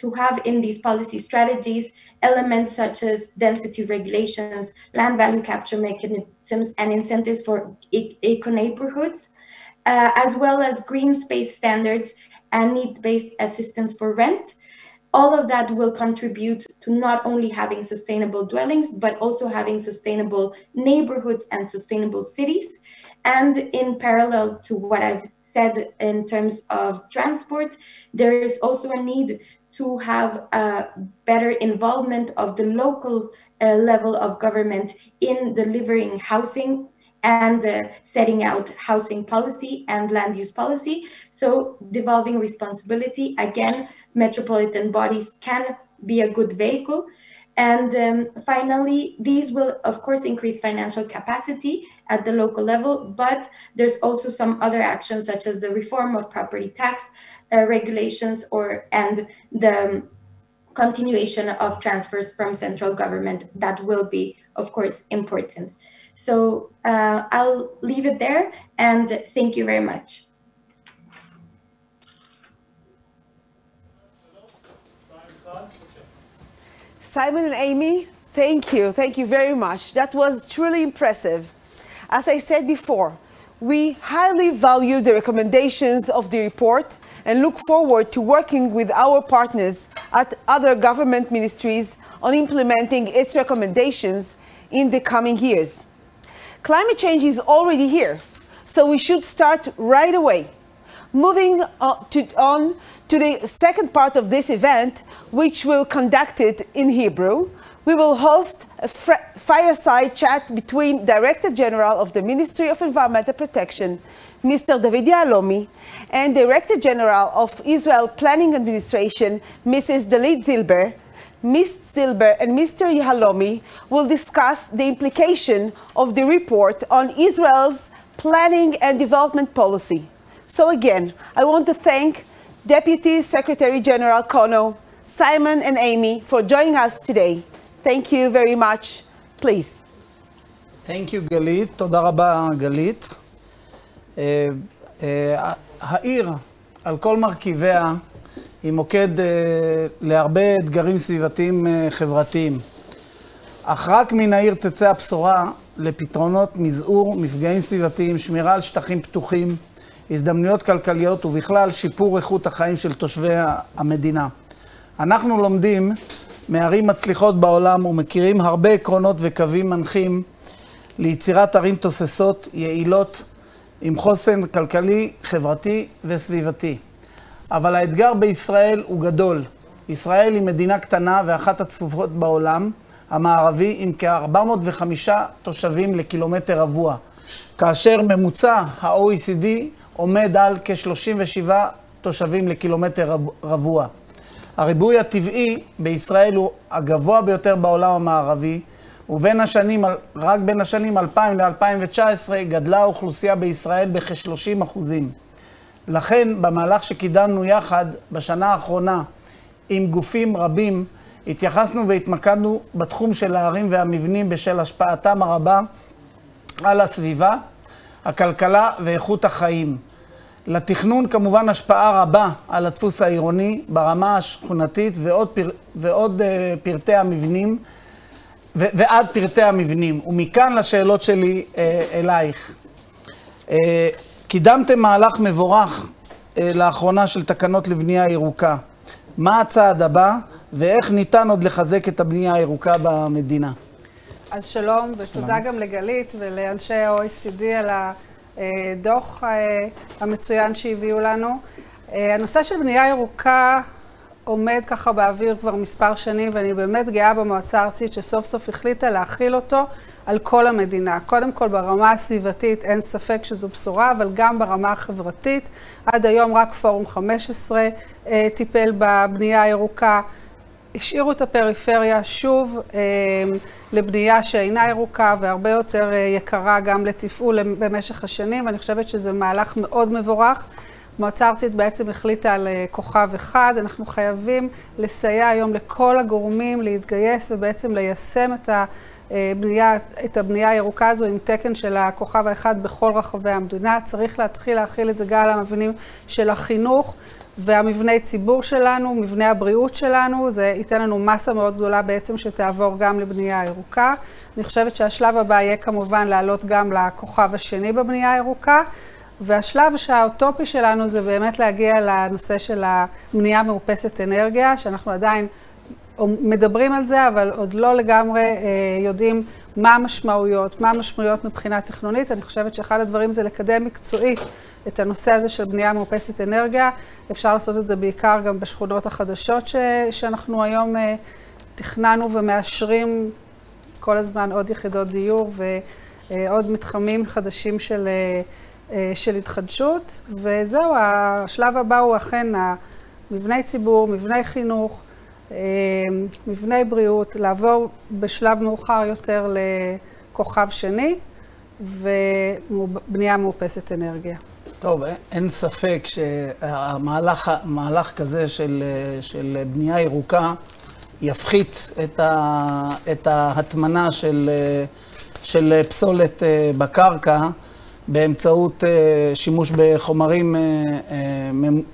to have in these policy strategies elements such as density regulations, land value capture mechanisms, and incentives for eco-neighborhoods, as well as green space standards and need-based assistance for rent. All of that will contribute to not only having sustainable dwellings, but also having sustainable neighborhoods and sustainable cities. And in parallel to what I've said in terms of transport, there is also a need to have a better involvement of the local level of government in delivering housing and setting out housing policy and land use policy. So devolving responsibility, again, metropolitan bodies can be a good vehicle. And finally, these will, of course, increase financial capacity at the local level, but there's also some other actions such as the reform of property tax regulations and the continuation of transfers from central government that will be, of course, important. So I'll leave it there and thank you very much. Simon and Amy, thank you. Thank you very much. That was truly impressive. As I said before, we highly value the recommendations of the report and look forward to working with our partners at other government ministries on implementing its recommendations in the coming years. Climate change is already here, so we should start right away. Moving on to the second part of this event, which will conduct it in Hebrew, we will host a fireside chat between Director General of the Ministry of Environmental Protection, Mr. David Yahalomi, and Director General of Israel Planning Administration, Mrs. Dalit Zilber. Ms. Zilber and Mr. Yahalomi will discuss the implication of the report on Israel's planning and development policy. So again, I want to thank Deputy Secretary General Kono, Simon and Amy for joining us today. Thank you very much. Please. Thank you, גלית. תודה רבה, גלית. העיר, על כל מרכיביה, היא מוקד להרבה אתגרים סביבתיים חברתיים. אך רק מן העיר תצא הבשורה לפתרונות מזעור, מפגעים סביבתיים, שמירה על שטחים פתוחים, הזדמנויות כלכליות ובכלל שיפור איכות החיים של תושבי המדינה. אנחנו לומדים מערים מצליחות בעולם ומכירים הרבה עקרונות וקווים מנחים ליצירת ערים תוססות, יעילות, עם חוסן כלכלי, חברתי וסביבתי. אבל האתגר בישראל הוא גדול. ישראל היא מדינה קטנה ואחת הצפופות בעולם המערבי עם כ-405 תושבים לקילומטר רבוע, כאשר ממוצע ה-OECD עומד על כ-37 תושבים לקילומטר רבוע. הריבוי הטבעי בישראל הוא הגבוה ביותר בעולם המערבי, רק בין השנים 2000 ל-2019 גדלה האוכלוסייה בישראל בכ-30%. לכן, במהלך שקידמנו יחד בשנה האחרונה עם גופים רבים, התייחסנו והתמקדנו בתחום של הערים והמבנים בשל השפעתם הרבה על הסביבה, הכלכלה ואיכות החיים. לתכנון כמובן השפעה רבה על הדפוס העירוני ברמה השכונתית ועוד פרטי המבנים, ועד פרטי המבנים. ומכאן לשאלות שלי אלייך. קידמתם מהלך מבורך לאחרונה של תקנות לבנייה ירוקה. מה הצעד הבא ואיך ניתן עוד לחזק את הבנייה הירוקה במדינה? אז שלום ותודה גם לגלית ולאנשי ה-OECD על הדוח המצוין שהביאו לנו. הנושא של בנייה ירוקה עומד ככה באוויר כבר מספר שנים, ואני באמת גאה במועצה הארצית שסוף סוף החליטה להכיל אותו על כל המדינה. קודם כל ברמה הסביבתית אין ספק שזו בשורה, אבל גם ברמה החברתית. עד היום רק פורום 15 טיפל בבנייה הירוקה. השאירו את הפריפריה שוב לבנייה שאינה ירוקה והרבה יותר יקרה גם לתפעול במשך השנים, ואני חושבת שזה מהלך מאוד מבורך. מועצה ארצית בעצם החליטה על כוכב אחד. אנחנו חייבים לסייע היום לכל הגורמים להתגייס ובעצם ליישם את הבנייה הירוקה הזו עם תקן של הכוכב האחד בכל רחבי המדינה. צריך להתחיל להכיל את זה גם על המבנים של החינוך והמבני ציבור שלנו, מבני הבריאות שלנו. זה ייתן לנו מסה מאוד גדולה בעצם שתעבור גם לבנייה הירוקה. אני חושבת שהשלב הבא יהיה כמובן לעלות גם לכוכב השני בבנייה הירוקה. והשלב שהאוטופי שלנו זה באמת להגיע לנושא של הבנייה מאופסת אנרגיה, שאנחנו עדיין מדברים על זה, אבל עוד לא לגמרי יודעים מה המשמעויות מבחינה תכנונית. אני חושבת שאחד הדברים זה לקדם מקצועית את הנושא הזה של בנייה מאופסת אנרגיה. אפשר לעשות את זה בעיקר גם בשכונות החדשות שאנחנו היום תכננו ומאשרים כל הזמן עוד יחידות דיור ועוד מתחמים חדשים של התחדשות. וזהו, השלב הבא הוא אכן מבני ציבור, מבני חינוך, מבני בריאות, לעבור בשלב מאוחר יותר לכוכב שני ובנייה מאופסת אנרגיה. טוב, אין ספק שהמהלך כזה של בנייה ירוקה יפחית את ההטמנה של פסולת בקרקע באמצעות שימוש בחומרים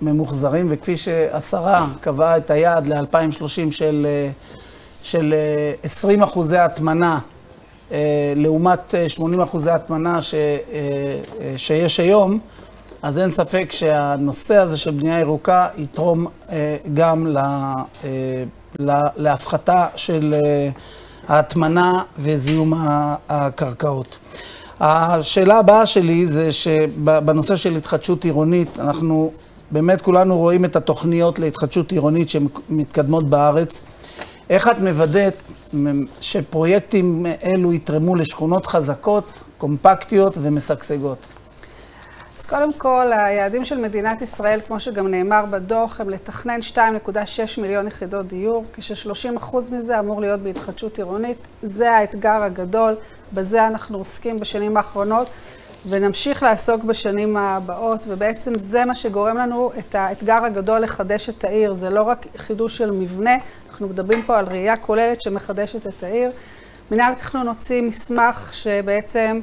ממוחזרים, וכפי שהשרה קבעה את היעד ל-2030 של 20% הטמנה לעומת 80% הטמנה שיש היום, אז אין ספק שהנושא הזה של בנייה ירוקה יתרום גם להפחתה של ההטמנה וזיהום הקרקעות. השאלה הבאה שלי זה שבנושא של התחדשות עירונית, אנחנו באמת כולנו רואים את התוכניות להתחדשות עירונית שמתקדמות בארץ. איך את מוודאת שפרויקטים אלו יתרמו לשכונות חזקות, קומפקטיות ומשגשגות? אז קודם כל, היעדים של מדינת ישראל, כמו שגם נאמר בדוח, הם לתכנן 2.6 מיליון יחידות דיור, כש-30% מזה אמור להיות בהתחדשות עירונית. זה האתגר הגדול, בזה אנחנו עוסקים בשנים האחרונות, ונמשיך לעסוק בשנים הבאות, ובעצם זה מה שגורם לנו את האתגר הגדול לחדש את העיר. זה לא רק חידוש של מבנה, אנחנו מדברים פה על ראייה כוללת שמחדשת את העיר. מינהל התכנון הוציא מסמך שבעצם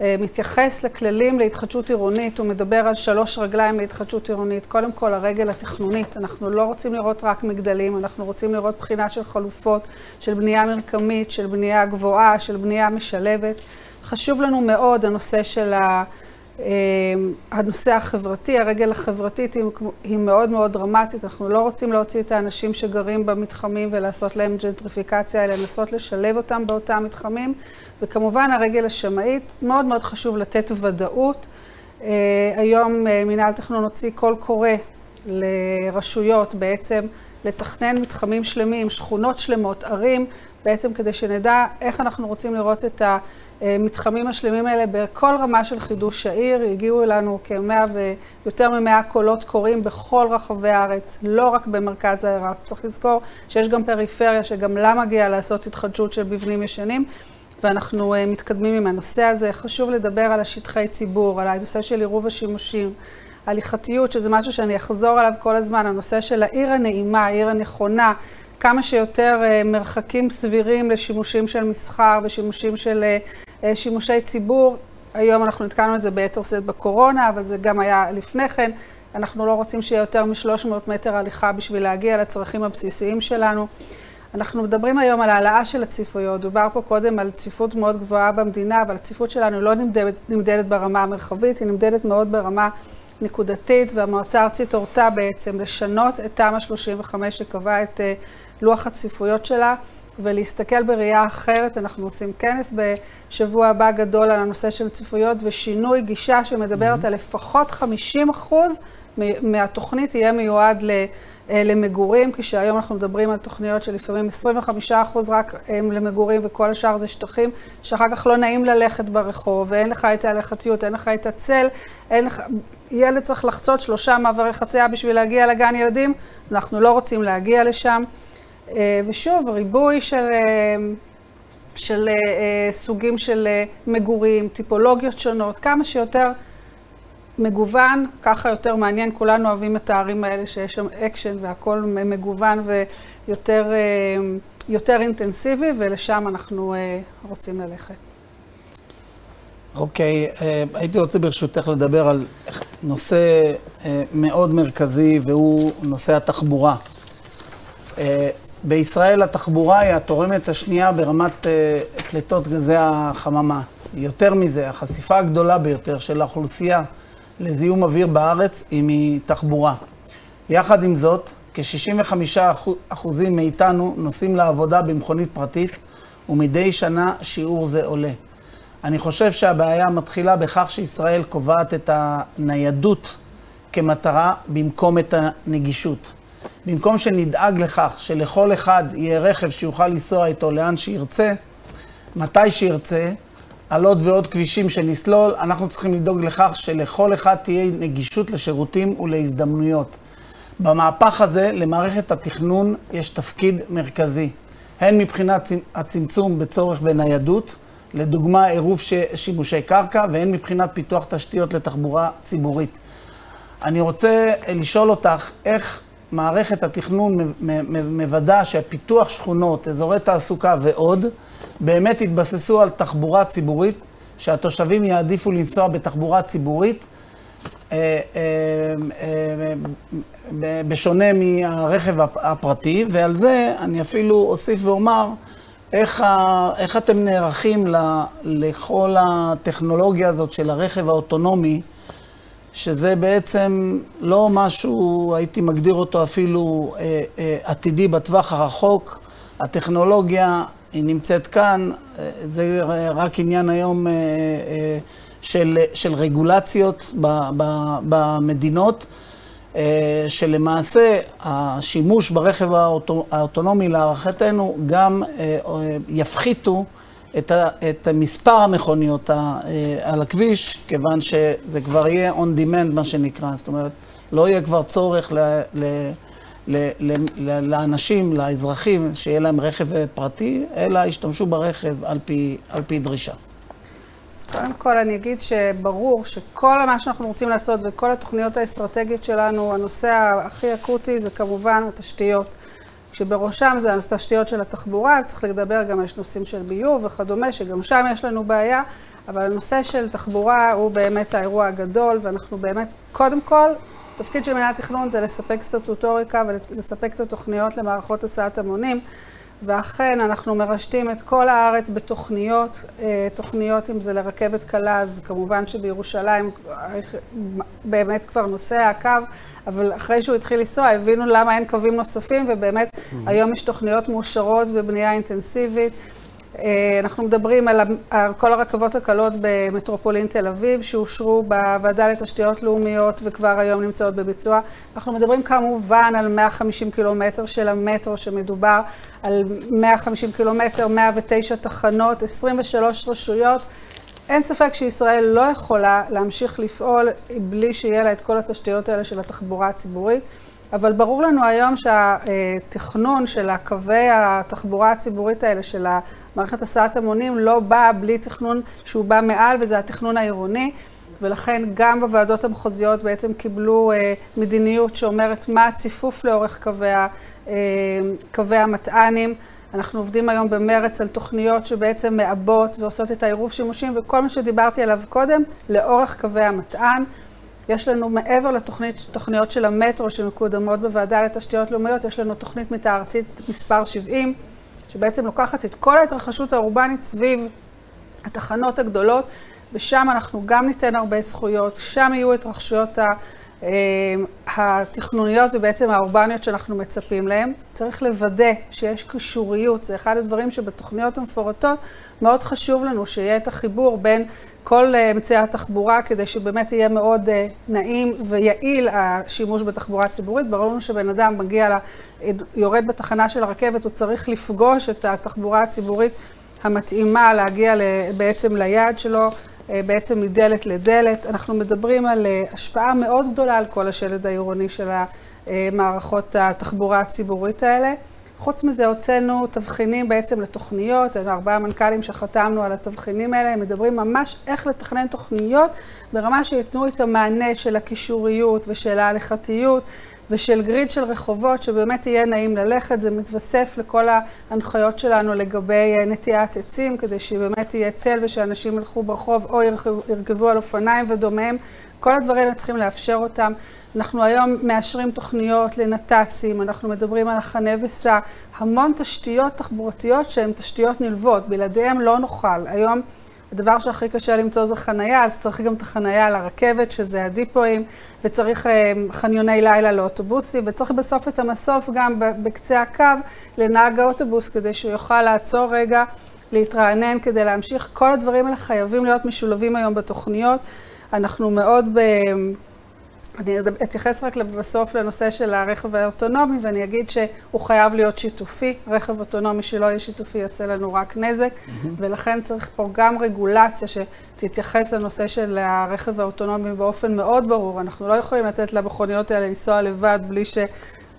מתייחס לכללים להתחדשות עירונית, הוא מדבר על 3 רגליים להתחדשות עירונית. קודם כל, הרגל התכנונית. אנחנו לא רוצים לראות רק מגדלים, אנחנו רוצים לראות בחינה של חלופות, של בנייה מרקמית, של בנייה גבוהה, של בנייה משלבת. חשוב לנו מאוד הנושא של הנושא החברתי. הרגל החברתית היא מאוד מאוד דרמטית. אנחנו לא רוצים להוציא את האנשים שגרים במתחמים ולעשות להם ג'נטריפיקציה, אלא לנסות לשלב אותם באותם מתחמים. וכמובן הרגל השמאית, מאוד מאוד חשוב לתת ודאות. היום מינהל תכנון הוציא קול קורא לרשויות בעצם לתכנן מתחמים שלמים, שכונות שלמות, ערים, בעצם כדי שנדע איך אנחנו רוצים לראות את המתחמים השלמים האלה בכל רמה של חידוש העיר. הגיעו אלינו יותר מ100 קולות קוראים בכל רחבי הארץ, לא רק במרכז העיר. צריך לזכור שיש גם פריפריה שגם לה מגיע לעשות התחדשות של מבנים ישנים, ואנחנו מתקדמים עם הנושא הזה. חשוב לדבר על השטחי ציבור, על הנושא של עירוב השימושים, הליכתיות, שזה משהו שאני אחזור עליו כל הזמן, הנושא של העיר הנעימה, העיר הנכונה, כמה שיותר מרחקים סבירים לשימושים של מסחר ושימושים של שימושי ציבור. היום אנחנו נתקלנו את זה ביתר שאת בקורונה, אבל זה גם היה לפני כן. אנחנו לא רוצים שיהיה יותר מ-300 מטר הליכה בשביל להגיע לצרכים הבסיסיים שלנו. אנחנו מדברים היום על העלאה של הצפיפויות. דובר פה קודם על צפיפות מאוד גבוהה במדינה, אבל הצפיפות שלנו לא נמדדת ברמה המרחבית, היא נמדדת מאוד ברמה נקודתית, והמועצה הארצית הורתה בעצם לשנות את תמ"א 35 שקבע את לוח הצפיפויות שלה, ולהסתכל בראייה אחרת. אנחנו עושים כנס בשבוע הבא גדול על הנושא של צפיפויות ושינוי גישה שמדברת על לפחות 50% מהתוכנית יהיה מיועד למגורים, כשהיום אנחנו מדברים על תוכניות שלפעמים 25% רק הם למגורים וכל השאר זה שטחים, שאחר כך לא נעים ללכת ברחוב, ואין לך את ההלכתיות, אין לך את הצל, ילד צריך לחצות 3 מעברי חצייה בשביל להגיע לגן ילדים, אנחנו לא רוצים להגיע לשם. ושוב, ריבוי של סוגים של מגורים, טיפולוגיות שונות, כמה שיותר מגוון, ככה יותר מעניין, כולנו אוהבים את הערים האלה שיש שם אקשן והכל מגוון ויותר אינטנסיבי, ולשם אנחנו רוצים ללכת. אוקיי, הייתי רוצה ברשותך לדבר על נושא מאוד מרכזי, והוא נושא התחבורה. בישראל התחבורה היא התורמת השנייה ברמת פליטות גזי החממה. יותר מזה, החשיפה הגדולה ביותר של האוכלוסייה לזיהום אוויר בארץ היא מתחבורה. יחד עם זאת, כ-65% מאיתנו נוסעים לעבודה במכונית פרטית, ומדי שנה שיעור זה עולה. אני חושב שהבעיה מתחילה בכך שישראל קובעת את הניידות כמטרה במקום את הנגישות. במקום שנדאג לכך שלכל אחד יהיה רכב שיוכל לנסוע איתו לאן שירצה, מתי שירצה, על עוד ועוד כבישים שנסלול, אנחנו צריכים לדאוג לכך שלכל אחד תהיה נגישות לשירותים ולהזדמנויות. במהפך הזה, למערכת התכנון יש תפקיד מרכזי, הן מבחינת הצמצום בצורך בניידות, לדוגמה עירוב שימושי קרקע, והן מבחינת פיתוח תשתיות לתחבורה ציבורית. אני רוצה לשאול אותך איך מערכת התכנון מוודא שפיתוח שכונות, אזורי תעסוקה ועוד, באמת התבססו על תחבורה ציבורית, שהתושבים יעדיפו לנסוע בתחבורה ציבורית, בשונה מהרכב הפרטי, ועל זה אני אפילו אוסיף ואומר, איך אתם נערכים לכל הטכנולוגיה הזאת של הרכב האוטונומי, שזה בעצם לא משהו, הייתי מגדיר אותו אפילו עתידי בטווח הרחוק. הטכנולוגיה היא נמצאת כאן, זה רק עניין היום של רגולציות במדינות, שלמעשה השימוש ברכב האוטונומי להערכתנו גם יפחיתו את מספר המכוניות על הכביש, כיוון שזה כבר יהיה on demand מה שנקרא, זאת אומרת, לא יהיה כבר צורך לאנשים, לאזרחים, שיהיה להם רכב פרטי, אלא ישתמשו ברכב על פי דרישה. אז קודם כל אני אגיד שברור שכל מה שאנחנו רוצים לעשות וכל התוכניות האסטרטגיות שלנו, הנושא הכי אקוטי זה כמובן התשתיות. שבראשם זה התשתיות של התחבורה, צריך לדבר גם על נושאים של ביוב וכדומה, שגם שם יש לנו בעיה, אבל הנושא של תחבורה הוא באמת האירוע הגדול, ואנחנו באמת, קודם כל, תפקיד של מנהל התכנון זה לספק סטטוטוריקה ולספק את התוכניות למערכות הסעת המונים, ואכן אנחנו מרשתים את כל הארץ בתוכניות, תוכניות אם זה לרכבת קלה, אז כמובן שבירושלים באמת כבר נוסע הקו, אבל אחרי שהוא התחיל לנסוע הבינו למה אין קווים נוספים, ובאמת היום יש תוכניות מאושרות ובנייה אינטנסיבית. אנחנו מדברים על כל הרכבות הקלות במטרופולין תל אביב, שאושרו בוועדה לתשתיות לאומיות וכבר היום נמצאות בביצוע. אנחנו מדברים כמובן על 150 קילומטר של המטרו, שמדובר על 150 קילומטר, 109 תחנות, 23 רשויות. אין ספק שישראל לא יכולה להמשיך לפעול בלי שיהיה לה את כל התשתיות האלה של התחבורה הציבורית. אבל ברור לנו היום שהתכנון של הקווי התחבורה הציבורית האלה, של מערכת הסעת המונים, לא בא בלי תכנון שהוא בא מעל, וזה התכנון העירוני, ולכן גם בוועדות המחוזיות בעצם קיבלו מדיניות שאומרת מה הציפוף לאורך קווי המטענים. אנחנו עובדים היום במרץ על תוכניות שבעצם מעבות ועושות את העירוב שימושים, וכל מה שדיברתי עליו קודם, לאורך קווי המטען. יש לנו מעבר לתוכניות של המטרו שמקודמות בוועדה לתשתיות לאומיות, יש לנו תוכנית מתאר ארצית מספר 70, שבעצם לוקחת את כל ההתרחשות האורבנית סביב התחנות הגדולות, ושם אנחנו גם ניתן הרבה זכויות, שם יהיו התרחשויות התכנוניות ובעצם האורבניות שאנחנו מצפים להם. צריך לוודא שיש קישוריות, זה אחד הדברים שבתוכניות המפורטות מאוד חשוב לנו שיהיה את החיבור בין כל אמצעי התחבורה כדי שבאמת יהיה מאוד נעים ויעיל השימוש בתחבורה הציבורית. ברור לנו שבן אדם מגיע, יורד בתחנה של הרכבת, הוא צריך לפגוש את התחבורה הציבורית המתאימה להגיע בעצם ליעד שלו, בעצם מדלת לדלת. אנחנו מדברים על השפעה מאוד גדולה על כל השלד העירוני של המערכות התחבורה הציבורית האלה. חוץ מזה הוצאנו תבחינים בעצם לתוכניות, 4 מנכ"לים שחתמנו על התבחינים האלה, הם מדברים ממש איך לתכנן תוכניות ברמה שיתנו את המענה של הקישוריות ושל ההליכתיות ושל גריד של רחובות שבאמת יהיה נעים ללכת. זה מתווסף לכל ההנחיות שלנו לגבי נטיעת עצים, כדי שבאמת יהיה צל ושאנשים ילכו ברחוב או ירכבו על אופניים ודומיהם. כל הדברים צריכים לאפשר אותם. אנחנו היום מאשרים תוכניות לנת"צים, אנחנו מדברים על החנה וסע, המון תשתיות תחבורתיות שהן תשתיות נלוות, בלעדיהם לא נוכל. היום הדבר שהכי קשה למצוא זה חנייה, אז צריך גם את החנייה על הרכבת, שזה הדיפואים, וצריך חניוני לילה לאוטובוסים, וצריך בסוף את המסוף גם בקצה הקו לנהג האוטובוס, כדי שהוא יוכל לעצור רגע, להתרענן, כדי להמשיך. כל הדברים האלה חייבים להיות משולבים היום בתוכניות. אנחנו מאוד אני אתייחס רק בסוף לנושא של הרכב האוטונומי, ואני אגיד שהוא חייב להיות שיתופי. רכב אוטונומי שלא יהיה שיתופי יעשה לנו רק נזק, ולכן צריך פה גם רגולציה שתתייחס לנושא של הרכב האוטונומי באופן מאוד ברור. אנחנו לא יכולים לתת למכוניות האלה לנסוע לבד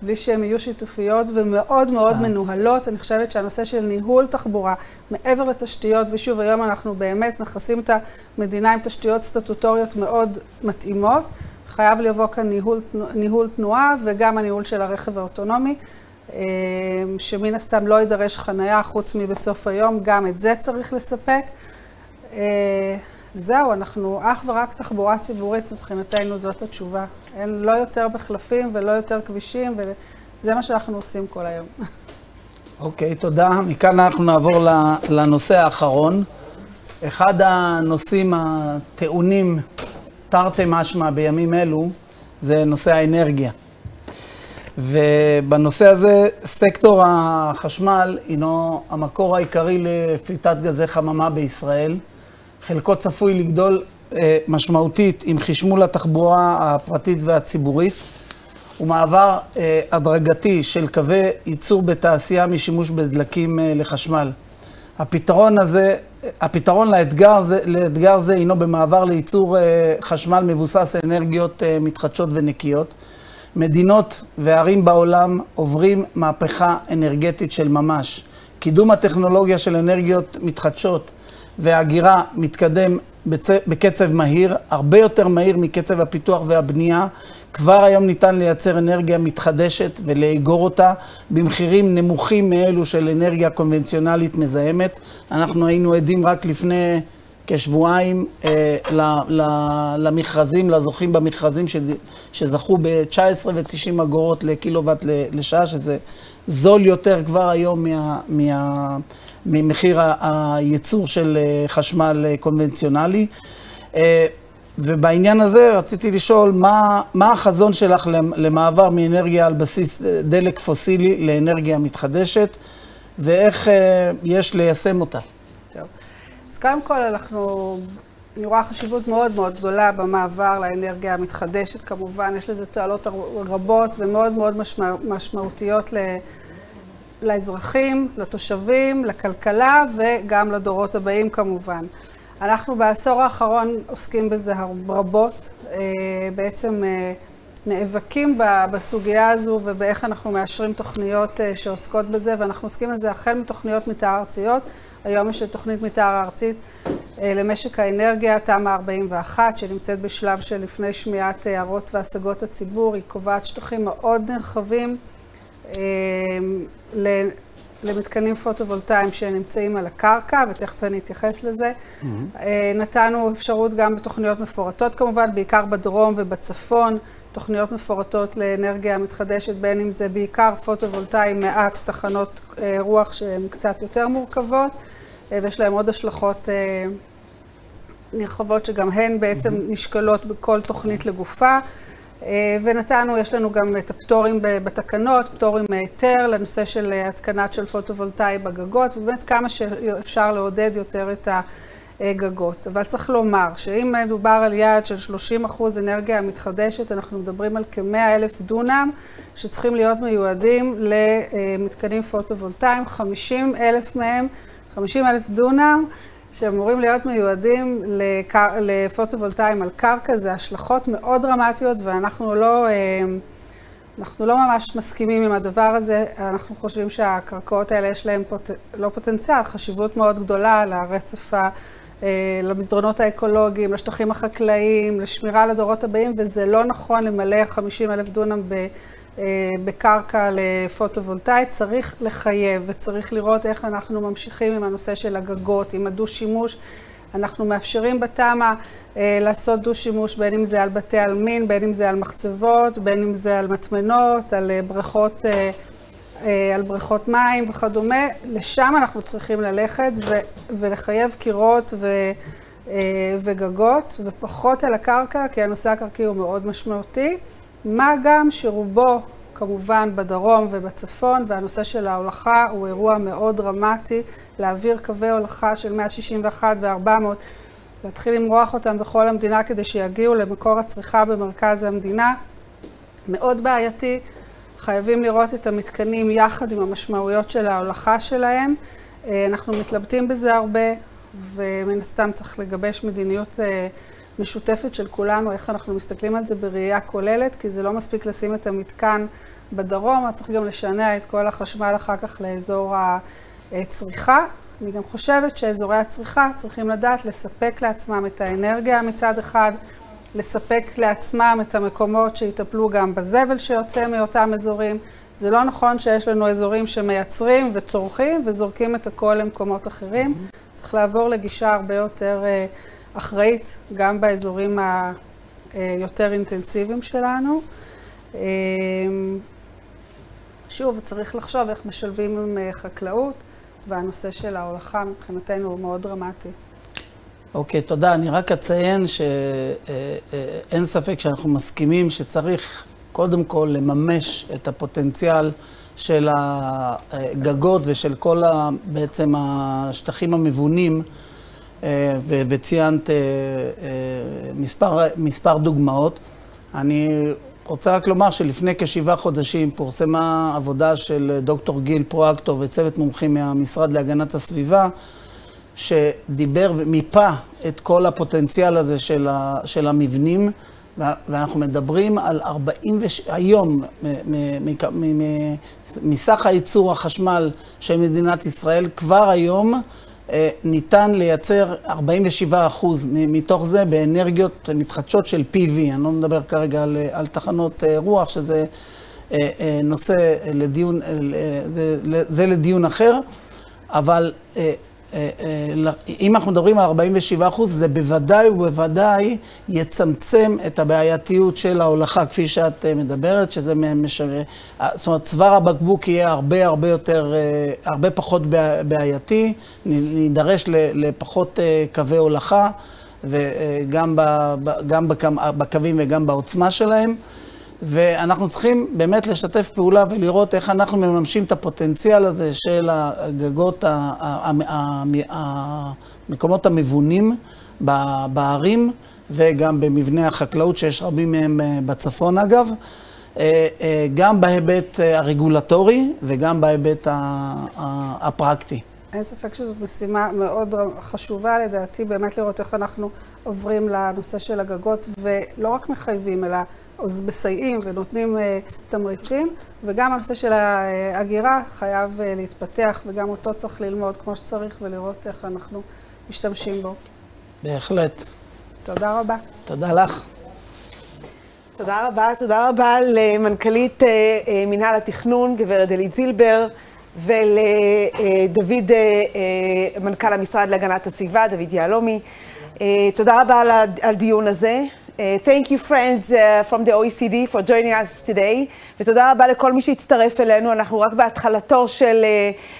בלי שהן יהיו שיתופיות ומאוד מאוד מנוהלות. אני חושבת שהנושא של ניהול תחבורה מעבר לתשתיות, ושוב היום אנחנו באמת מכסים את המדינה עם תשתיות סטטוטוריות מאוד מתאימות, חייב לבוא כאן ניהול תנועה וגם הניהול של הרכב האוטונומי, שמן הסתם לא יידרש חנייה חוץ מבסוף היום, גם את זה צריך לספק. זהו, אנחנו אך ורק תחבורה ציבורית מבחינתנו, זאת התשובה. אין לא יותר בחלפים ולא יותר כבישים, וזה מה שאנחנו עושים כל היום. אוקיי, תודה. מכאן אנחנו נעבור לנושא האחרון. אחד הנושאים הטעונים תרתי משמע בימים אלו, זה נושא האנרגיה. ובנושא הזה, סקטור החשמל הינו המקור העיקרי לפליטת גזי חממה בישראל. חלקו צפוי לגדול משמעותית עם חשמול התחבורה הפרטית והציבורית, ומעבר הדרגתי של קווי ייצור בתעשייה משימוש בדלקים לחשמל. הפתרון לאתגר זה הינו במעבר לייצור חשמל מבוסס אנרגיות מתחדשות ונקיות. מדינות וערים בעולם עוברים מהפכה אנרגטית של ממש. קידום הטכנולוגיה של אנרגיות מתחדשות וההגירה מתקדם בקצב מהיר, הרבה יותר מהיר מקצב הפיתוח והבנייה. כבר היום ניתן לייצר אנרגיה מתחדשת ולאגור אותה במחירים נמוכים מאלו של אנרגיה קונבנציונלית מזהמת. אנחנו היינו עדים רק לפני כשבועיים למכרזים, לזוכים במכרזים שזכו ב-19 ו-90 אגורות לקילוואט לשעה, שזה זול יותר כבר היום ממחיר הייצור של חשמל קונבנציונלי. ובעניין הזה רציתי לשאול, מה החזון שלך למעבר מאנרגיה על בסיס דלק פוסילי לאנרגיה מתחדשת, ואיך יש ליישם אותה? טוב. אז קודם כל אני רואה חשיבות מאוד מאוד גדולה במעבר לאנרגיה המתחדשת. כמובן, יש לזה תועלות רבות ומאוד מאוד משמעותיות לאזרחים, לתושבים, לכלכלה וגם לדורות הבאים כמובן. אנחנו בעשור האחרון עוסקים בזה רבות, בעצם נאבקים בסוגיה הזו ובאיך אנחנו מאשרים תוכניות שעוסקות בזה, ואנחנו עוסקים בזה החל מתוכניות מתאר ארציות. היום יש תוכנית מתאר ארצית למשק האנרגיה, תמ"א 41, שנמצאת בשלב של לפני שמיעת הערות והשגות הציבור. היא קובעת שטחים מאוד נרחבים למתקנים פוטו-וולטאיים שנמצאים על הקרקע, ותכף אני אתייחס לזה. נתנו אפשרות גם בתוכניות מפורטות כמובן, בעיקר בדרום ובצפון, תוכניות מפורטות לאנרגיה מתחדשת, בין אם זה בעיקר פוטו-וולטאיים, מעט תחנות רוח שהן קצת יותר מורכבות, ויש להם עוד השלכות נרחבות שגם הן בעצם נשקלות בכל תוכנית לגופה. ונתנו, יש לנו גם את הפטורים בתקנות, פטורים מהיתר לנושא של התקנת של פוטו-וולטאי בגגות, ובאמת כמה שאפשר לעודד יותר את הגגות. אבל צריך לומר שאם מדובר על יעד של 30% אנרגיה מתחדשת, אנחנו מדברים על כ-100,000 דונם שצריכים להיות מיועדים למתקנים פוטו-וולטאיים, 50,000 מהם, 50,000 דונם, שאמורים להיות מיועדים לפוטו-וולטאים על קרקע. זה השלכות מאוד דרמטיות, ואנחנו לא ממש מסכימים עם הדבר הזה. אנחנו חושבים שהקרקעות האלה יש להן לא פוטנציאל, חשיבות מאוד גדולה לרצף, למסדרונות האקולוגיים, לשטחים החקלאיים, לשמירה לדורות הבאים, וזה לא נכון למלא 50,000 דונם בקרקע לפוטו-וולטאי. צריך לחייב וצריך לראות איך אנחנו ממשיכים עם הנושא של הגגות, עם הדו-שימוש. אנחנו מאפשרים בתמ"א לעשות דו-שימוש, בין אם זה על בתי עלמין, בין אם זה על מחצבות, בין אם זה על מטמנות, על בריכות מים וכדומה. לשם אנחנו צריכים ללכת ולחייב קירות וגגות, ופחות על הקרקע, כי הנושא הקרקעי הוא מאוד משמעותי. מה גם שרובו כמובן בדרום ובצפון, והנושא של ההולכה הוא אירוע מאוד דרמטי, להעביר קווי הולכה של 161 ו-400, להתחיל למרוח אותם בכל המדינה כדי שיגיעו למקור הצריכה במרכז המדינה. מאוד בעייתי, חייבים לראות את המתקנים יחד עם המשמעויות של ההולכה שלהם. אנחנו מתלבטים בזה הרבה, ומן הסתם צריך לגבש מדיניות משותפת של כולנו, איך אנחנו מסתכלים על זה בראייה כוללת, כי זה לא מספיק לשים את המתקן בדרום, צריך גם לשנע את כל החשמל אחר כך לאזור הצריכה. אני גם חושבת שאזורי הצריכה צריכים לדעת לספק לעצמם את האנרגיה מצד אחד, לספק לעצמם את המקומות שיטפלו גם בזבל שיוצא מאותם אזורים. זה לא נכון שיש לנו אזורים שמייצרים וצורכים וזורקים את הכל למקומות אחרים. צריך לעבור לגישה הרבה יותר אחראית, גם באזורים היותר אינטנסיביים שלנו. שוב, צריך לחשוב איך משלבים עם חקלאות, והנושא של ההולכה מבחינתנו הוא מאוד דרמטי. אוקיי, תודה. אני רק אציין שאין ספק שאנחנו מסכימים שצריך קודם כל לממש את הפוטנציאל של הגגות ושל כל בעצם השטחים המבונים, וציינת מספר דוגמאות. אני רוצה רק לומר שלפני כ7 חודשים פורסמה עבודה של דוקטור גיל פרואקטור וצוות מומחים מהמשרד להגנת הסביבה, שדיבר ומיפה את כל הפוטנציאל הזה של המבנים, ואנחנו מדברים על 40, היום מסך הייצור החשמל של מדינת ישראל, כבר היום ניתן לייצר 47% מתוך זה באנרגיות מתחדשות של PV. אני לא מדבר כרגע על תחנות רוח, שזה נושא לדיון, זה לדיון אחר, אבל אם אנחנו מדברים על 47%, זה בוודאי ובוודאי יצמצם את הבעייתיות של ההולכה, כפי שאת מדברת, שזה זאת אומרת, צוואר הבקבוק יהיה הרבה פחות בעייתי, נידרש לפחות קווי הולכה, וגם בקווים וגם בעוצמה שלהם. ואנחנו צריכים באמת לשתף פעולה ולראות איך אנחנו מממשים את הפוטנציאל הזה של הגגות, המקומות המבונים בערים, וגם במבני החקלאות שיש רבים מהם בצפון אגב, גם בהיבט הרגולטורי וגם בהיבט הפרקטי. אין ספק שזאת משימה מאוד חשובה לדעתי, באמת לראות איך אנחנו עוברים לנושא של הגגות, ולא רק מחייבים, אלא מסייעים ונותנים תמריצים, וגם הנושא של ההגירה חייב להתפתח, וגם אותו צריך ללמוד כמו שצריך, ולראות איך אנחנו משתמשים בו. בהחלט. תודה רבה. תודה לך. תודה רבה למנכ"לית מנהל התכנון, גברת דלית זילבר, ולדוד, מנכ"ל המשרד להגנת הסביבה, דוד יהלומי. תודה רבה על הדיון הזה. Thank you friends from the OECD for joining us today. ותודה רבה לכל מי שהצטרף אלינו. אנחנו רק בהתחלתו של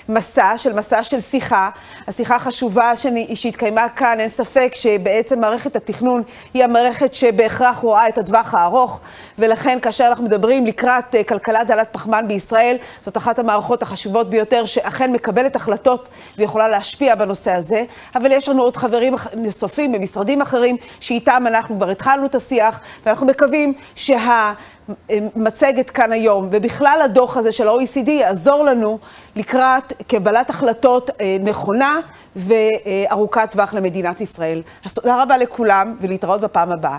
מסע של שיחה. השיחה החשובה שהתקיימה כאן, אין ספק שבעצם מערכת התכנון היא המערכת שבהכרח רואה את הטווח הארוך, ולכן כאשר אנחנו מדברים לקראת כלכלה דלת פחמן בישראל, זאת אחת המערכות החשובות ביותר שאכן מקבלת החלטות ויכולה להשפיע בנושא הזה. אבל יש לנו עוד חברים נוספים במשרדים אחרים שאיתם אנחנו כבר התחלנו את השיח, ואנחנו מקווים שהמצגת כאן היום ובכלל הדוח הזה של ה-OECD יעזור לנו לקראת קבלת החלטות נכונה וארוכת טווח למדינת ישראל. אז תודה רבה לכולם ולהתראות בפעם הבאה.